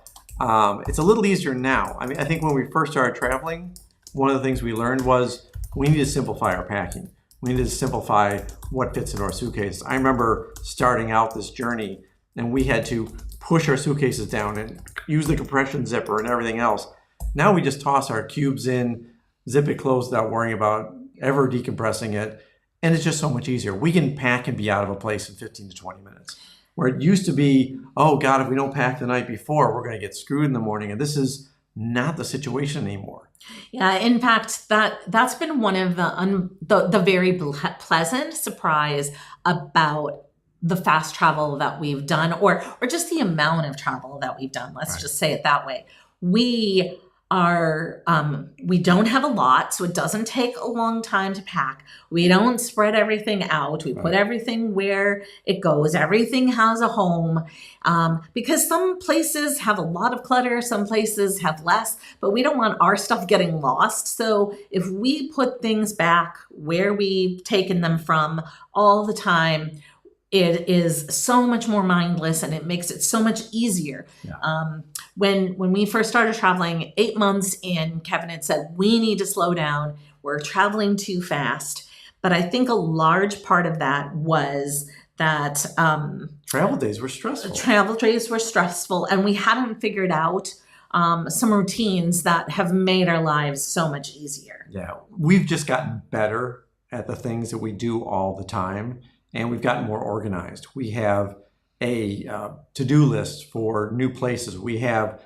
It's a little easier now. I mean, I think when we first started traveling, one of the things we learned was we need to simplify our packing. We need to simplify what fits in our suitcase. I remember starting out this journey and we had to push our suitcases down and use the compression zipper and everything else. Now we just toss our cubes in, zip it closed without worrying about ever decompressing it. And it's just so much easier. We can pack and be out of a place in 15 to 20 minutes. Where it used to be, oh God, if we don't pack the night before, we're going to get screwed in the morning. And this is not the situation anymore. Yeah, in fact, that's been one of the very pleasant surprise about the fast travel that we've done, or just the amount of travel that we've done. Let's just say it that way. We don't have a lot, so it doesn't take a long time to pack. We don't spread everything out. We put everything where it goes. Everything has a home, because some places have a lot of clutter, some places have less, but we don't want our stuff getting lost. So if we put things back where we've taken them from all the time, it is so much more mindless and it makes it so much easier. Yeah. When we first started traveling, 8 months in, Kevin had said, we need to slow down. We're traveling too fast. But I think a large part of that was that travel days were stressful. Travel days were stressful, and we hadn't figured out some routines that have made our lives so much easier. Yeah, we've just gotten better at the things that we do all the time. And we've gotten more organized. We have a to-do list for new places. We have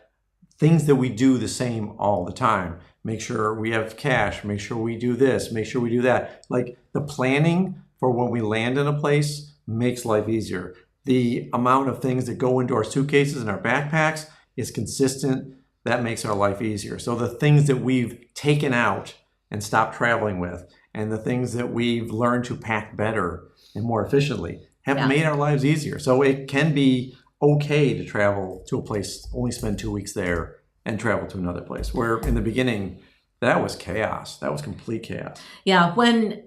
things that we do the same all the time. Make sure we have cash, make sure we do this, make sure we do that. Like the planning for when we land in a place makes life easier. The amount of things that go into our suitcases and our backpacks is consistent. That makes our life easier. So the things that we've taken out and stopped traveling with, and the things that we've learned to pack better and more efficiently have made our lives easier. So it can be okay to travel to a place, only spend 2 weeks there, and travel to another place. Where in the beginning, that was chaos. That was complete chaos. Yeah, when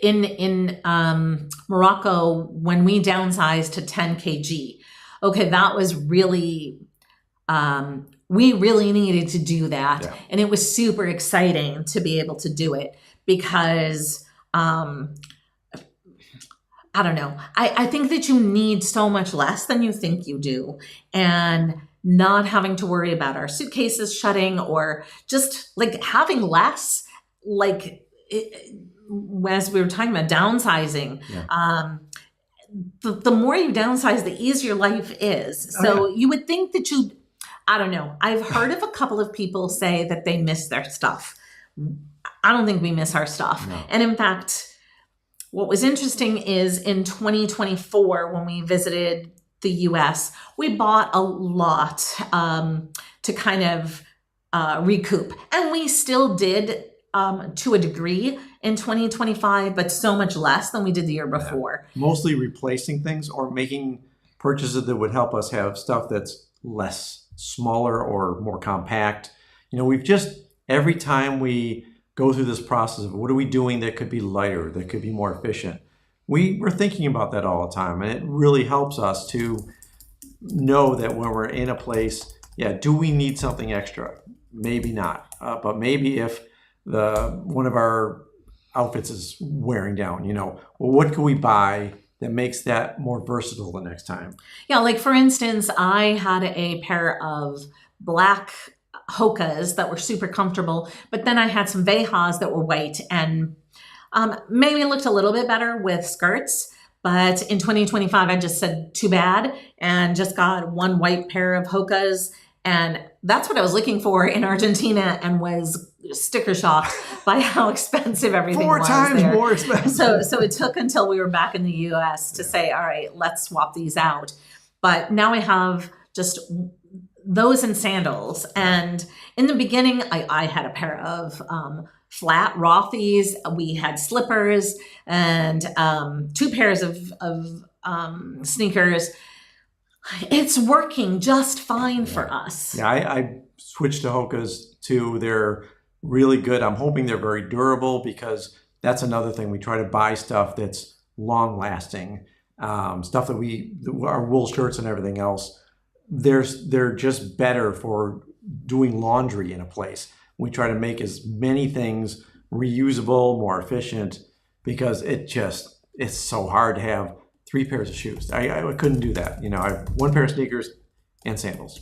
in Morocco, when we downsized to 10 kg, okay, that was really, we really needed to do that. Yeah. And it was super exciting to be able to do it because, I don't know. I think that you need so much less than you think you do. And not having to worry about our suitcases shutting or just like having less, like as we were talking about downsizing, the more you downsize, the easier life is. So you would think that I don't know. I've heard of a couple of people say that they miss their stuff. I don't think we miss our stuff. No. And in fact, what was interesting is in 2024, when we visited the US, we bought a lot to kind of recoup. And we still did to a degree in 2025, but so much less than we did the year before. Yeah. Mostly replacing things or making purchases that would help us have stuff that's less, smaller or more compact. You know, we've just, every time we go through this process of what are we doing that could be lighter, that could be more efficient, we're thinking about that all the time. And it really helps us to know that when we're in a place, do we need something extra? Maybe not, but maybe if one of our outfits is wearing down, well, what can we buy that makes that more versatile the next time? Yeah, like for instance, I had a pair of black Hokas that were super comfortable, but then I had some Vehas that were white and maybe looked a little bit better with skirts. But in 2025, I just said too bad and just got one white pair of Hokas. And that's what I was looking for in Argentina and was sticker shocked by how expensive everything was. 4 times there. More expensive. So it took until we were back in the US to say, all right, let's swap these out. But now I have just those and sandals. And in the beginning, I had a pair of flat Rothy's. We had slippers and 2 pairs of sneakers. It's working just fine for us. Yeah, I switched to Hokas too. They're really good. I'm hoping they're very durable because that's another thing. We try to buy stuff that's long lasting, stuff that our wool shirts and everything else. They're just better for doing laundry in a place. We try to make as many things reusable, more efficient, because it's so hard to have 3 pairs of shoes. I couldn't do that. I have 1 pair of sneakers and sandals.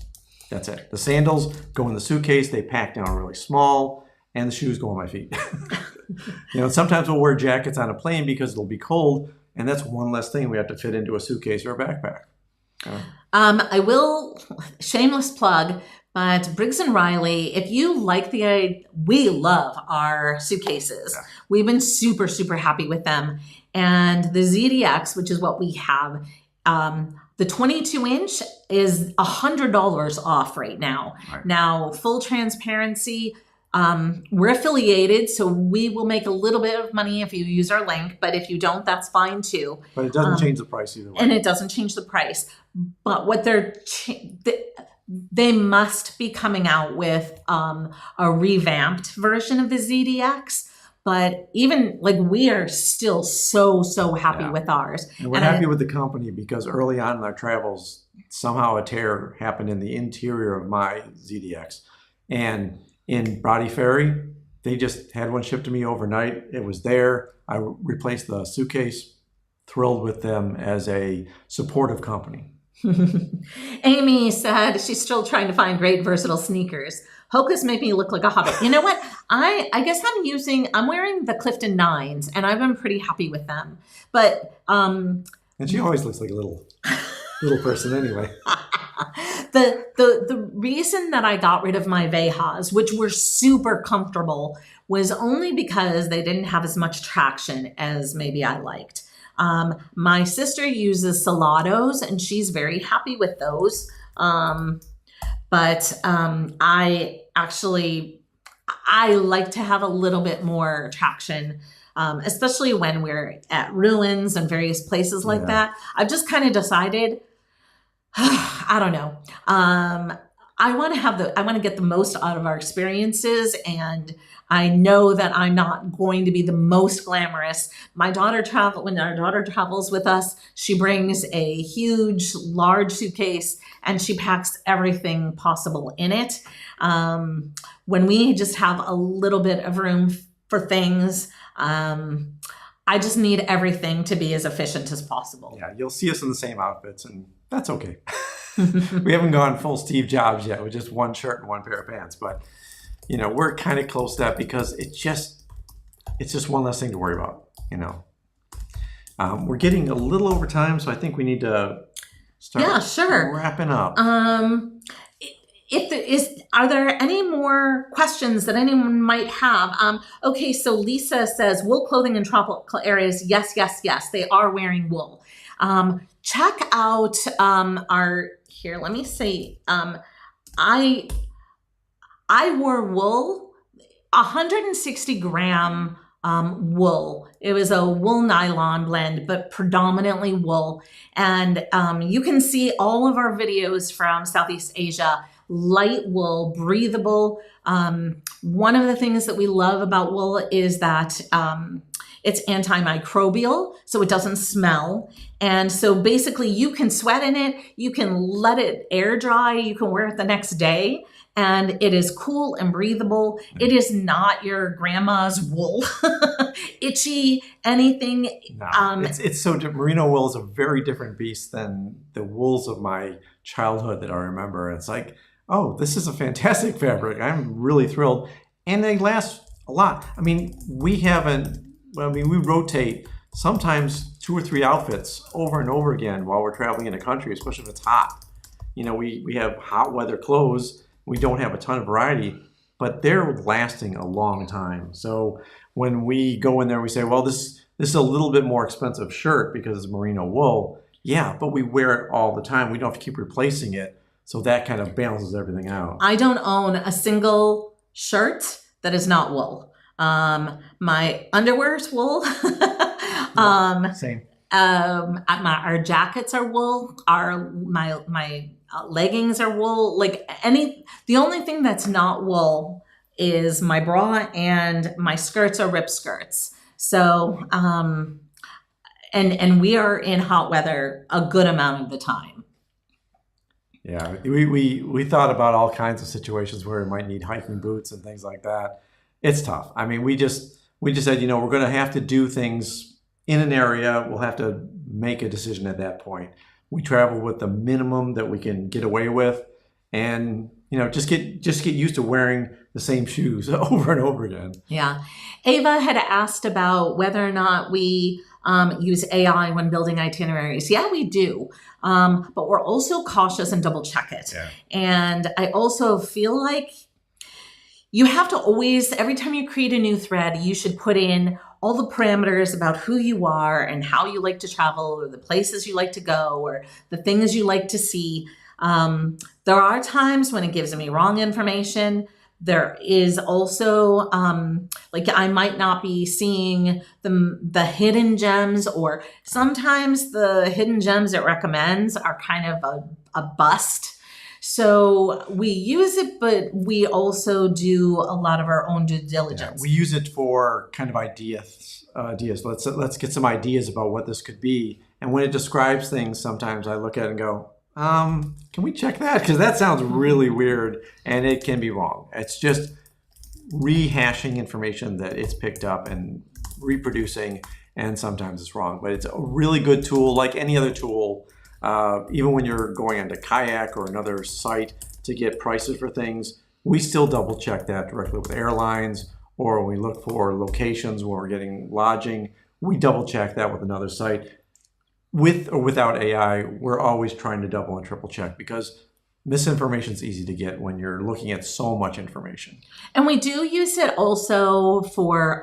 That's it. The sandals go in the suitcase. They pack down really small, and the shoes go on my feet. Sometimes we'll wear jackets on a plane because it'll be cold, and that's one less thing we have to fit into a suitcase or a backpack. I will, shameless plug, but Briggs & Riley, if you like we love our suitcases. Yeah. We've been super, super happy with them. And the ZDX, which is what we have, the 22-inch is $100 off right now. Right. Now, full transparency, we're affiliated, so we will make a little bit of money if you use our link, but if you don't, that's fine too. But it doesn't change the price either way. And it doesn't change the price. But what they must be coming out with a revamped version of the ZDX. But even we are still so happy with ours. And we're happy with the company because early on in our travels, somehow a tear happened in the interior of my ZDX. And in Brody Ferry, they just had one shipped to me overnight. It was there. I replaced the suitcase. Thrilled with them as a supportive company. Amy said she's still trying to find great versatile sneakers. Hokas make me look like a hobbit. You know what? I guess I'm wearing the Clifton 9s and I've been pretty happy with them. But and she always looks like a little person anyway. The reason that I got rid of my Vehas, which were super comfortable, was only because they didn't have as much traction as maybe I liked. My sister uses Salados, and she's very happy with those. But I like to have a little bit more traction, especially when we're at ruins and various places like that. I've just kind of decided, I don't know. I want to get the most out of our experiences, and I know that I'm not going to be the most glamorous. When our daughter travels with us, she brings a huge, large suitcase and she packs everything possible in it. When we just have a little bit of room for things, I just need everything to be as efficient as possible. Yeah, you'll see us in the same outfits, and that's okay. We haven't gone full Steve Jobs yet with just one shirt and one pair of pants, but we're kind of close to that because it's just one less thing to worry about. We're getting a little over time, so I think we need to start wrapping up. Are there any more questions that anyone might have? Okay, so Lisa says, wool clothing in tropical areas. Yes, yes, yes. They are wearing wool. Check out let me see. I wore wool, 160 gram wool. It was a wool nylon blend, but predominantly wool. And you can see all of our videos from Southeast Asia. Light wool, breathable. One of the things that we love about wool is that it's antimicrobial, so it doesn't smell. And so basically you can sweat in it, you can let it air dry, you can wear it the next day, and it is cool and breathable. It is not your grandma's wool, itchy, anything. No, it's so different. Merino wool is a very different beast than the wools of my childhood that I remember. It's like, oh, this is a fantastic fabric. I'm really thrilled. And they last a lot. We rotate sometimes 2 or 3 outfits over and over again while we're traveling in a country, especially if it's hot. We have hot weather clothes. We don't have a ton of variety, but they're lasting a long time. So when we go in there, we say, well, this is a little bit more expensive shirt because it's merino wool. Yeah, but we wear it all the time. We don't have to keep replacing it. So that kind of balances everything out. I don't own a single shirt that is not wool. My underwear is wool. Same. Our jackets are wool. My leggings are wool. The only thing that's not wool is my bra, and my skirts are rip skirts. So, and we are in hot weather a good amount of the time. Yeah, we thought about all kinds of situations where we might need hiking boots and things like that. It's tough. We just said, we're going to have to do things in an area. We'll have to make a decision at that point. We travel with the minimum that we can get away with, and just get used to wearing the same shoes over and over again. Yeah, Ava had asked about whether or not we use AI when building itineraries. Yeah, we do. But we're also cautious and double check it. Yeah. And I also feel like you have to always, every time you create a new thread, you should put in all the parameters about who you are and how you like to travel, or the places you like to go, or the things you like to see. There are times when it gives me wrong information. There is also, I might not be seeing the hidden gems, or sometimes the hidden gems it recommends are kind of a bust. So we use it, but we also do a lot of our own due diligence. Yeah, we use it for kind of ideas. Let's get some ideas about what this could be. And when it describes things, sometimes I look at it and go, can we check that? Because that sounds really weird, and it can be wrong. It's just rehashing information that it's picked up and reproducing, and sometimes it's wrong. But it's a really good tool, like any other tool. Even when you're going onto Kayak or another site to get prices for things, we still double check that directly with airlines, or when we look for locations where we're getting lodging, we double check that with another site. With or without AI, we're always trying to double and triple check, because misinformation is easy to get when you're looking at so much information. And we do use it also for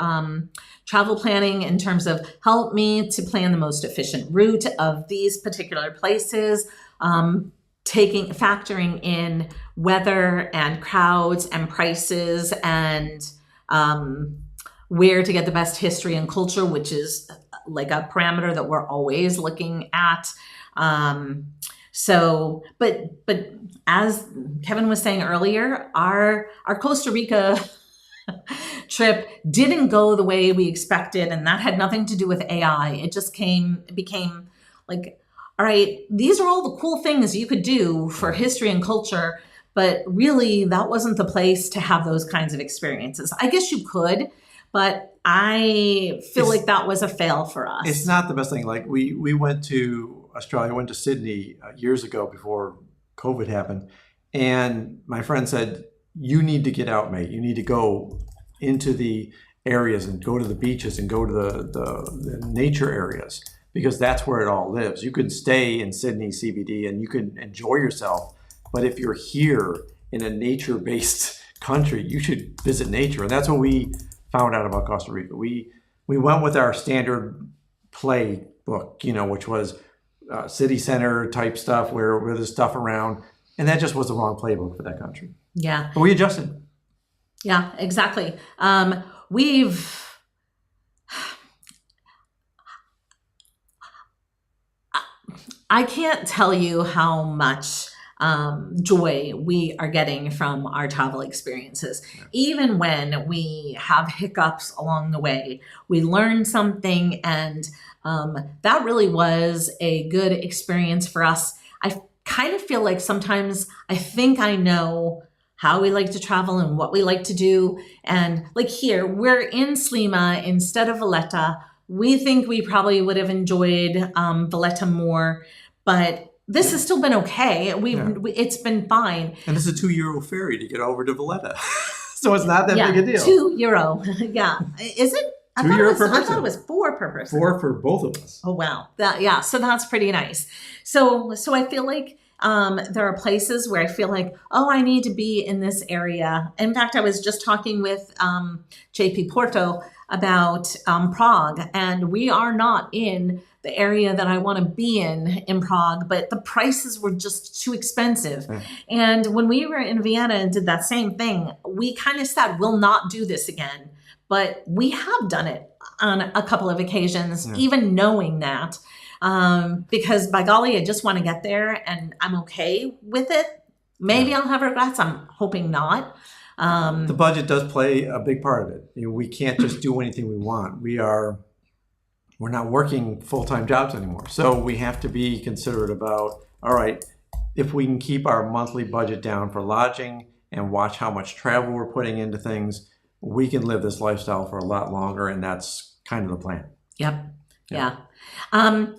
travel planning in terms of help me to plan the most efficient route of these particular places, factoring in weather and crowds and prices and where to get the best history and culture, which is like a parameter that we're always looking at. But as Kevin was saying earlier, our Costa Rica trip didn't go the way we expected, and that had nothing to do with AI. It just became like, all right, these are all the cool things you could do for history and culture, but really that wasn't the place to have those kinds of experiences. I guess you could, but I feel like that was a fail for us. It's not the best thing. Like we went to Australia, went to Sydney years ago before COVID happened. And my friend said, you need to get out, mate. You need to go into the areas and go to the beaches and go to the nature areas, because that's where it all lives. You can stay in Sydney CBD and you can enjoy yourself. But if you're here in a nature-based country, you should visit nature. And that's what we found out about Costa Rica. We went with our standard playbook, which was city center type stuff where there's stuff around. And that just was the wrong playbook for that country. Yeah. But we adjusted. Yeah, exactly. I can't tell you how much joy we are getting from our travel experiences. Yeah. Even when we have hiccups along the way, we learn something, and that really was a good experience for us. I kind of feel like sometimes I think I know how we like to travel and what we like to do. And like here, we're in Slima instead of Valletta. We think we probably would have enjoyed Valletta more, but this has still been okay. It's been fine. And it's a €2 ferry to get over to Valletta. So it's not that big a deal. €2. Yeah. Is it? €2 per person. I thought it was 4 per person. 4 for both of us. Oh, wow. So that's pretty nice. So I feel like there are places where I feel like, I need to be in this area. In fact, I was just talking with JP Porto about Prague, and we are not in the area that I want to be in Prague, but the prices were just too expensive. Yeah. And when we were in Vienna and did that same thing, we kind of said, we'll not do this again. But we have done it on a couple of occasions, even knowing that. Because by golly, I just want to get there and I'm okay with it. Maybe I'll have regrets. I'm hoping not. The budget does play a big part of it. We can't just do anything we want. We're not working full-time jobs anymore. So we have to be considerate about, all right, if we can keep our monthly budget down for lodging and watch how much travel we're putting into things, we can live this lifestyle for a lot longer. And that's kind of the plan. Yep. Yeah. After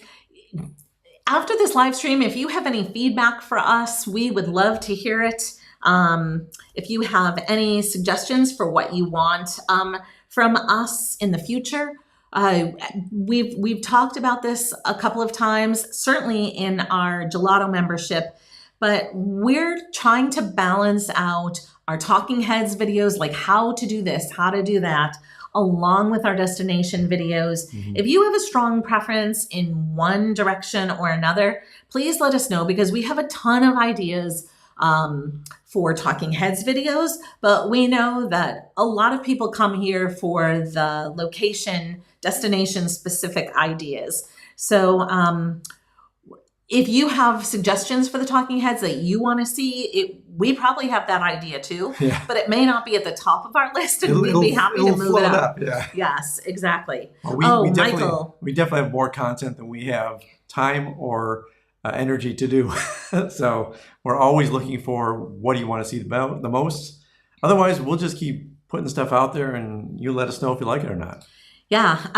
this live stream, if you have any feedback for us, we would love to hear it. If you have any suggestions for what you want from us in the future, we've talked about this a couple of times, certainly in our gelato membership, but we're trying to balance out our talking heads videos, like how to do this, how to do that, along with our destination videos. Mm-hmm. If you have a strong preference in one direction or another, please let us know, because we have a ton of ideas for talking heads videos, but we know that a lot of people come here for the location, destination specific ideas. So if you have suggestions for the talking heads that you want to see, we probably have that idea too, but it may not be at the top of our list, and we'd be happy to move it up. Yeah. Yes, exactly. Well, Michael. We definitely have more content than we have time or energy to do. So we're always looking for, what do you want to see the most? Otherwise, we'll just keep putting stuff out there and you let us know if you like it or not. Yeah.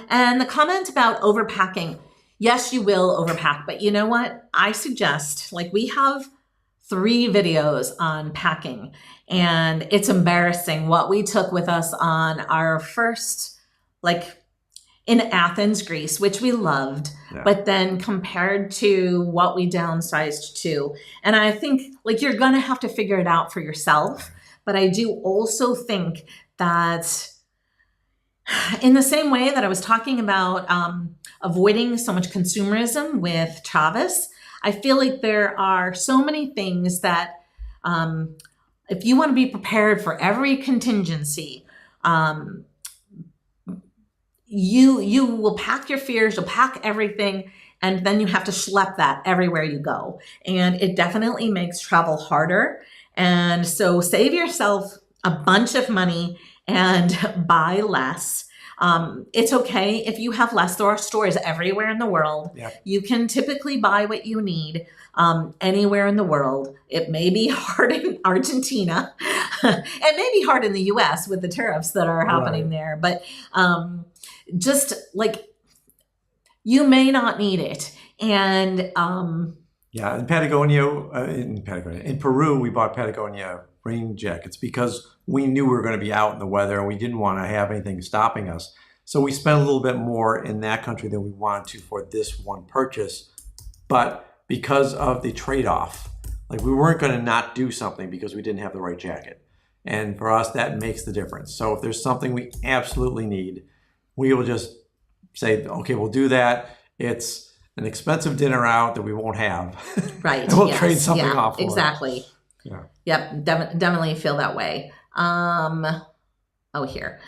And the comment about overpacking. Yes, you will overpack, but you know what? I suggest, we have 3 videos on packing, and it's embarrassing what we took with us on our first, in Athens, Greece, which we loved, but then compared to what we downsized to. And I think like you're gonna have to figure it out for yourself. But I do also think that in the same way that I was talking about avoiding so much consumerism with Travis, I feel like there are so many things that if you want to be prepared for every contingency, you will pack your fears, you'll pack everything, and then you have to schlep that everywhere you go. And it definitely makes travel harder. And so save yourself a bunch of money and buy less. It's okay if you have less. There are stores everywhere in the world. Yep. You can typically buy what you need anywhere in the world. It may be hard in Argentina. It may be hard in the US with the tariffs that are happening there. But just like, you may not need it. And in Patagonia, in Peru, we bought Patagonia rain jackets because we knew we were going to be out in the weather and we didn't want to have anything stopping us. So we spent a little bit more in that country than we wanted to for this one purchase. But because of the trade-off, like we weren't going to not do something because we didn't have the right jacket. And for us, that makes the difference. So if there's something we absolutely need, we will just say, okay, we'll do that. It's an expensive dinner out that we won't have. Right. And we'll trade something off for exactly. it. Yeah. Yep. Definitely feel that way. Here.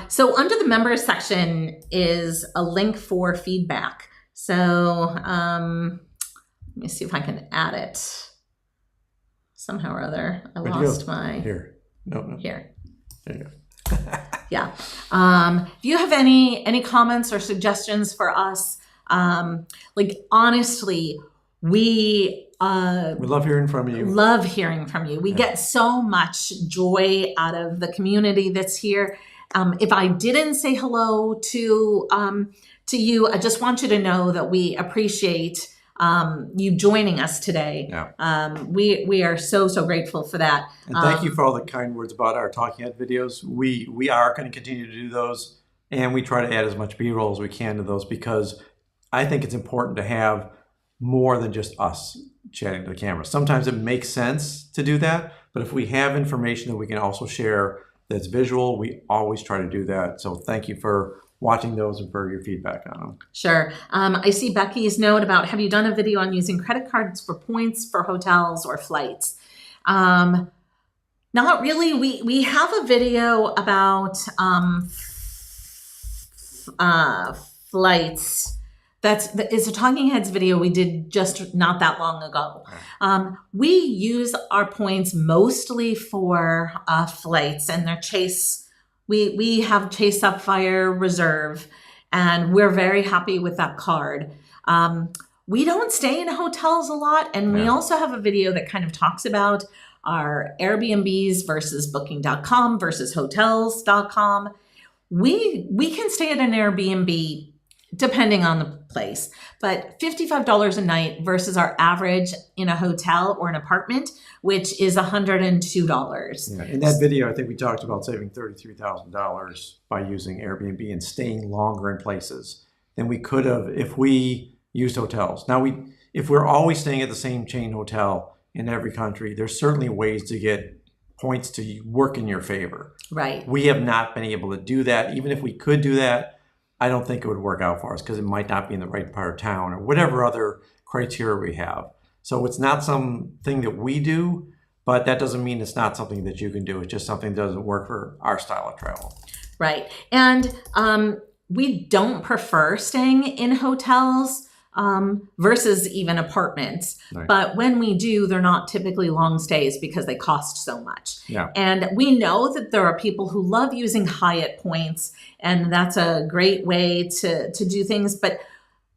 So under the members section is a link for feedback. So let me see if I can add it somehow or other. I lost my here. No. Here. There you go. Yeah. If you have any comments or suggestions for us, like honestly, we love hearing from you. Love hearing from you. We get so much joy out of the community that's here. If I didn't say hello to you, I just want you to know that we appreciate you joining us today. Yeah. We are so grateful for that. And thank you for all the kind words about our talking head videos. We are going to continue to do those, and we try to add as much B-roll as we can to those because I think it's important to have more than just us chatting to the camera. Sometimes it makes sense to do that, but if we have information that we can also share that's visual, we always try to do that. So thank you for watching those and for your feedback on them. Sure. I see Becky's note about, have you done a video on using credit cards for points for hotels or flights? Not really. We have a video about flights. It's a Talking Heads video we did just not that long ago. We use our points mostly for flights and their Chase. We have Chase Sapphire Reserve, and we're very happy with that card. We don't stay in hotels a lot, and we also have a video that kind of talks about our Airbnbs versus Booking.com versus Hotels.com. We can stay at an Airbnb depending on the place, but $55 a night versus our average in a hotel or an apartment, which is $102. Yeah. In that video, I think we talked about saving $33,000 by using Airbnb and staying longer in places than we could have if we used hotels. Now, if we're always staying at the same chain hotel in every country, there's certainly ways to get points to work in your favor. Right. We have not been able to do that. Even if we could do that, I don't think it would work out for us because it might not be in the right part of town or whatever other criteria we have. So it's not something that we do, but that doesn't mean it's not something that you can do. It's just something that doesn't work for our style of travel. Right. And we don't prefer staying in hotels versus even apartments. Right. But when we do, they're not typically long stays because they cost so much. Yeah. And we know that there are people who love using Hyatt points, and that's a great way to do things. But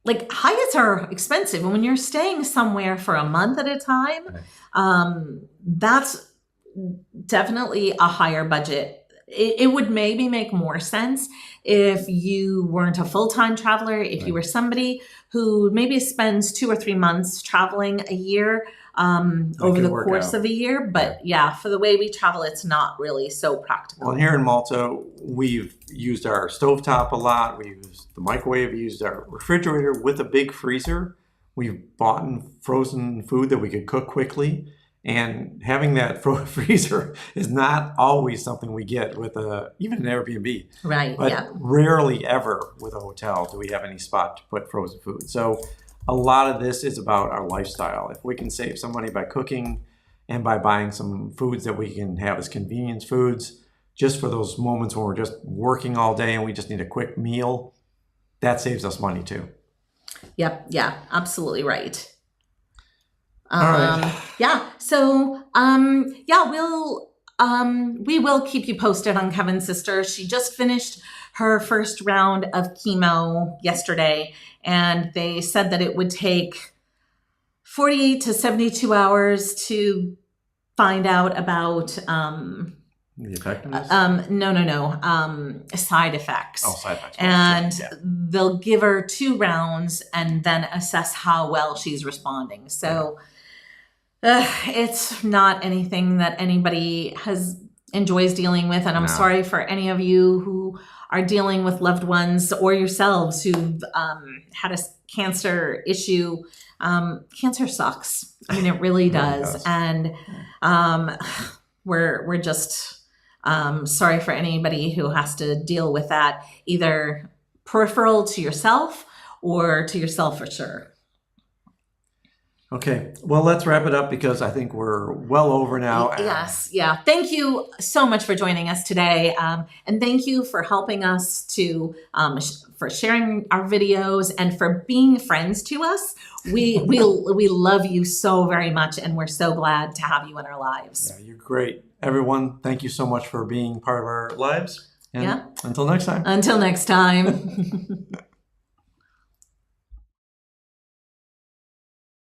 like Hyatts are expensive. And when you're staying somewhere for a month at a time, that's definitely a higher budget. It would maybe make more sense if you weren't a full-time traveler, if you were somebody who maybe spends 2 or 3 months traveling a year. over could the work course out. of a year. But yeah, for the way we travel, it's not really so practical. Well, here in Malta, we've used our stovetop a lot. We used the microwave, we used our refrigerator with a big freezer. We've bought frozen food that we could cook quickly. And having that freezer is not always something we get with even an Airbnb. Right, But yeah. rarely ever with a hotel do we have any spot to put frozen food. So a lot of this is about our lifestyle. If we can save some money by cooking and by buying some foods that we can have as convenience foods, just for those moments when we're just working all day and we just need a quick meal, that saves us money too. Yep, yeah, absolutely right. All right. Yeah. So, yeah, we will keep you posted on Kevin's sister. She just finished her first round of chemo yesterday, and they said that it would take 48 to 72 hours to find out about, The effectiveness? side effects. Oh, side effects. And Yeah. they'll give her 2 rounds and then assess how well she's responding. So it's not anything that anybody enjoys dealing with. And I'm No. sorry for any of you who are dealing with loved ones or yourselves who've had a cancer issue. Cancer sucks. I mean, it really does. And we're just sorry for anybody who has to deal with that, either peripheral to yourself or to yourself for sure. Okay, well, let's wrap it up because I think we're well over now. Yes, yeah. Thank you so much for joining us today. And thank you for helping us to, for sharing our videos and for being friends to us. We love you so very much, and we're so glad to have you in our lives. Yeah, you're great. Everyone, thank you so much for being part of our lives. And Yeah. until next time. Until next time.